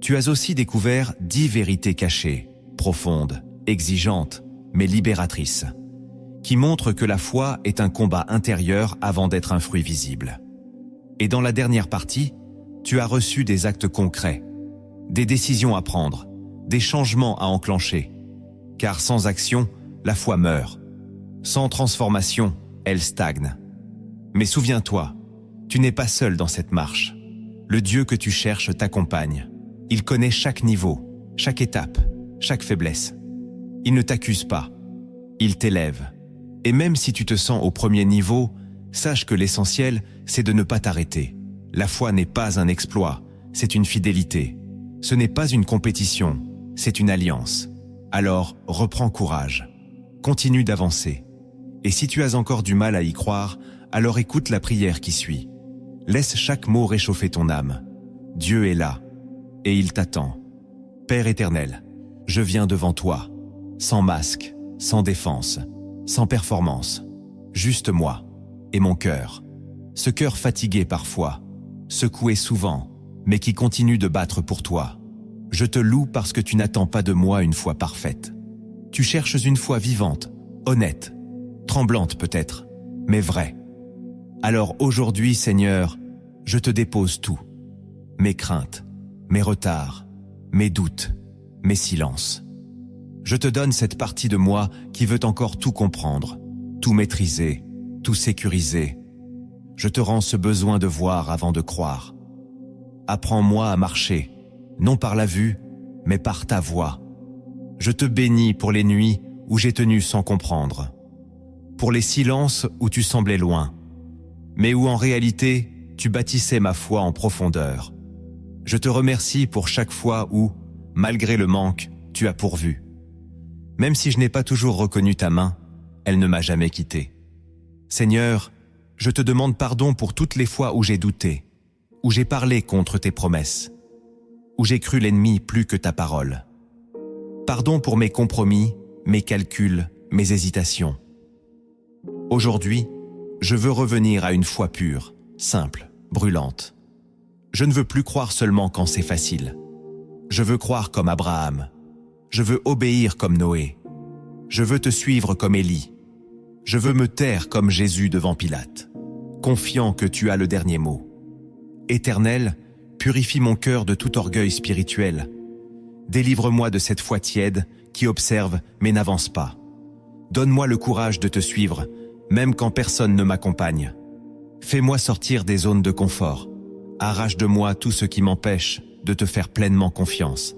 Tu as aussi découvert 10 vérités cachées, profondes, exigeantes, mais libératrices, qui montrent que la foi est un combat intérieur avant d'être un fruit visible. Et dans la dernière partie, tu as reçu des actes concrets, des décisions à prendre, des changements à enclencher. Car sans action, la foi meurt. Sans transformation, elle stagne. Mais souviens-toi, tu n'es pas seul dans cette marche. Le Dieu que tu cherches t'accompagne. Il connaît chaque niveau, chaque étape, chaque faiblesse. Il ne t'accuse pas. Il t'élève. Et même si tu te sens au premier niveau, sache que l'essentiel, c'est de ne pas t'arrêter. La foi n'est pas un exploit, c'est une fidélité. Ce n'est pas une compétition, c'est une alliance. Alors, reprends courage. Continue d'avancer. Et si tu as encore du mal à y croire, alors écoute la prière qui suit. Laisse chaque mot réchauffer ton âme. Dieu est là, et il t'attend. Père éternel, je viens devant toi, sans masque, sans défense, sans performance. Juste moi et mon cœur. Ce cœur fatigué parfois, secoué souvent, mais qui continue de battre pour toi. Je te loue parce que tu n'attends pas de moi une foi parfaite. Tu cherches une foi vivante, honnête, tremblante peut-être, mais vraie. Alors aujourd'hui, Seigneur, je te dépose tout. Mes craintes, mes retards, mes doutes, mes silences. Je te donne cette partie de moi qui veut encore tout comprendre, tout maîtriser, tout sécuriser. Je te rends ce besoin de voir avant de croire. Apprends-moi à marcher, non par la vue, mais par ta voix. Je te bénis pour les nuits où j'ai tenu sans comprendre, pour les silences où tu semblais loin, mais où en réalité tu bâtissais ma foi en profondeur. Je te remercie pour chaque fois où, malgré le manque, tu as pourvu. Même si je n'ai pas toujours reconnu ta main, elle ne m'a jamais quitté. Seigneur, je te demande pardon pour toutes les fois où j'ai douté, où j'ai parlé contre tes promesses, où j'ai cru l'ennemi plus que ta parole. Pardon pour mes compromis, mes calculs, mes hésitations. Aujourd'hui, je veux revenir à une foi pure, simple, brûlante. Je ne veux plus croire seulement quand c'est facile. Je veux croire comme Abraham. Je veux obéir comme Noé. Je veux te suivre comme Élie. Je veux me taire comme Jésus devant Pilate, confiant que tu as le dernier mot. Éternel, purifie mon cœur de tout orgueil spirituel. Délivre-moi de cette foi tiède qui observe mais n'avance pas. Donne-moi le courage de te suivre, même quand personne ne m'accompagne. Fais-moi sortir des zones de confort. Arrache de moi tout ce qui m'empêche de te faire pleinement confiance.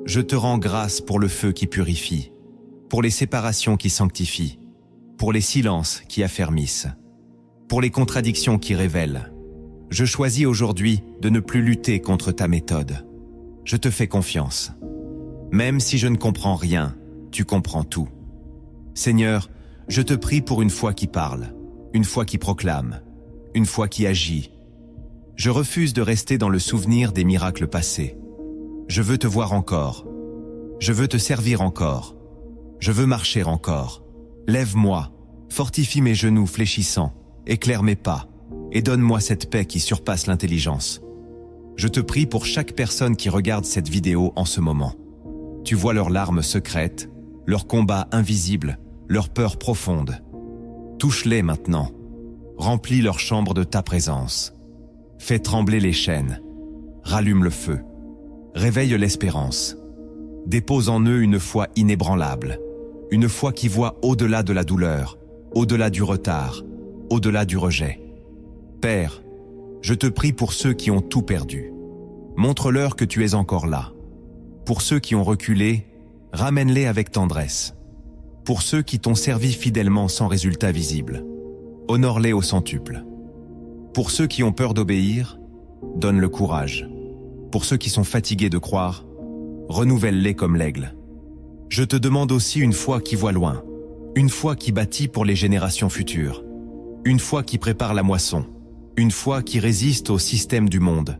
Je te rends grâce pour le feu qui purifie, pour les séparations qui sanctifient, pour les silences qui affermissent, pour les contradictions qui révèlent. Je choisis aujourd'hui de ne plus lutter contre ta méthode. Je te fais confiance. Même si je ne comprends rien, tu comprends tout. Seigneur, Je te prie pour une foi qui parle, une foi qui proclame, une foi qui agit. Je refuse de rester dans le souvenir des miracles passés. Je veux te voir encore. Je veux te servir encore. Je veux marcher encore. Lève-moi, fortifie mes genoux fléchissants, éclaire mes pas, et donne-moi cette paix qui surpasse l'intelligence. Je te prie pour chaque personne qui regarde cette vidéo en ce moment. Tu vois leurs larmes secrètes, leurs combats invisibles, leurs peurs profondes. Touche-les maintenant. Remplis leur chambre de ta présence. Fais trembler les chaînes. Rallume le feu. Réveille l'espérance. Dépose en eux une foi inébranlable. Une foi qui voit au-delà de la douleur, au-delà du retard, au-delà du rejet. Père, je te prie pour ceux qui ont tout perdu. Montre-leur que tu es encore là. Pour ceux qui ont reculé, ramène-les avec tendresse. Pour ceux qui t'ont servi fidèlement sans résultat visible, honore-les au centuple. Pour ceux qui ont peur d'obéir, donne le courage. Pour ceux qui sont fatigués de croire, renouvelle-les comme l'aigle. Je te demande aussi une foi qui voit loin, une foi qui bâtit pour les générations futures, une foi qui prépare la moisson, une foi qui résiste au système du monde,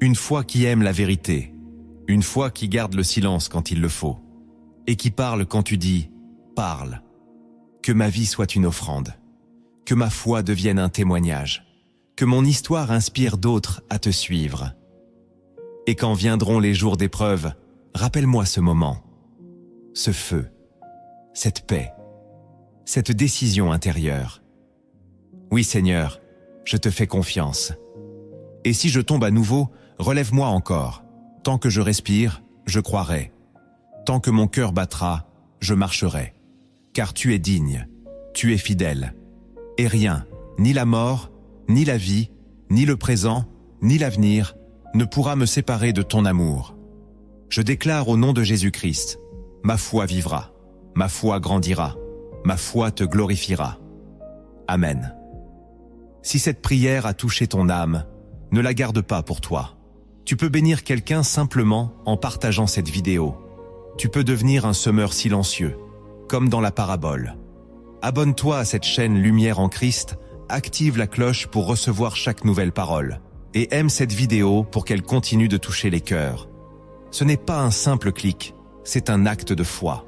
une foi qui aime la vérité, une foi qui garde le silence quand il le faut, et qui parle quand tu dis « parle ». Que ma vie soit une offrande, que ma foi devienne un témoignage, que mon histoire inspire d'autres à te suivre. Et quand viendront les jours d'épreuve, rappelle-moi ce moment, ce feu, cette paix, cette décision intérieure. Oui Seigneur, je te fais confiance. Et si je tombe à nouveau, relève-moi encore. Tant que je respire, je croirai. Tant que mon cœur battra, je marcherai. Car tu es digne, tu es fidèle. Et rien, ni la mort, ni la vie, ni le présent, ni l'avenir, ne pourra me séparer de ton amour. Je déclare au nom de Jésus-Christ, ma foi vivra, ma foi grandira, ma foi te glorifiera. Amen. Si cette prière a touché ton âme, ne la garde pas pour toi. Tu peux bénir quelqu'un simplement en partageant cette vidéo. Tu peux devenir un semeur silencieux, comme dans la parabole. Abonne-toi à cette chaîne Lumière en Christ, active la cloche pour recevoir chaque nouvelle parole, et aime cette vidéo pour qu'elle continue de toucher les cœurs. Ce n'est pas un simple clic, c'est un acte de foi.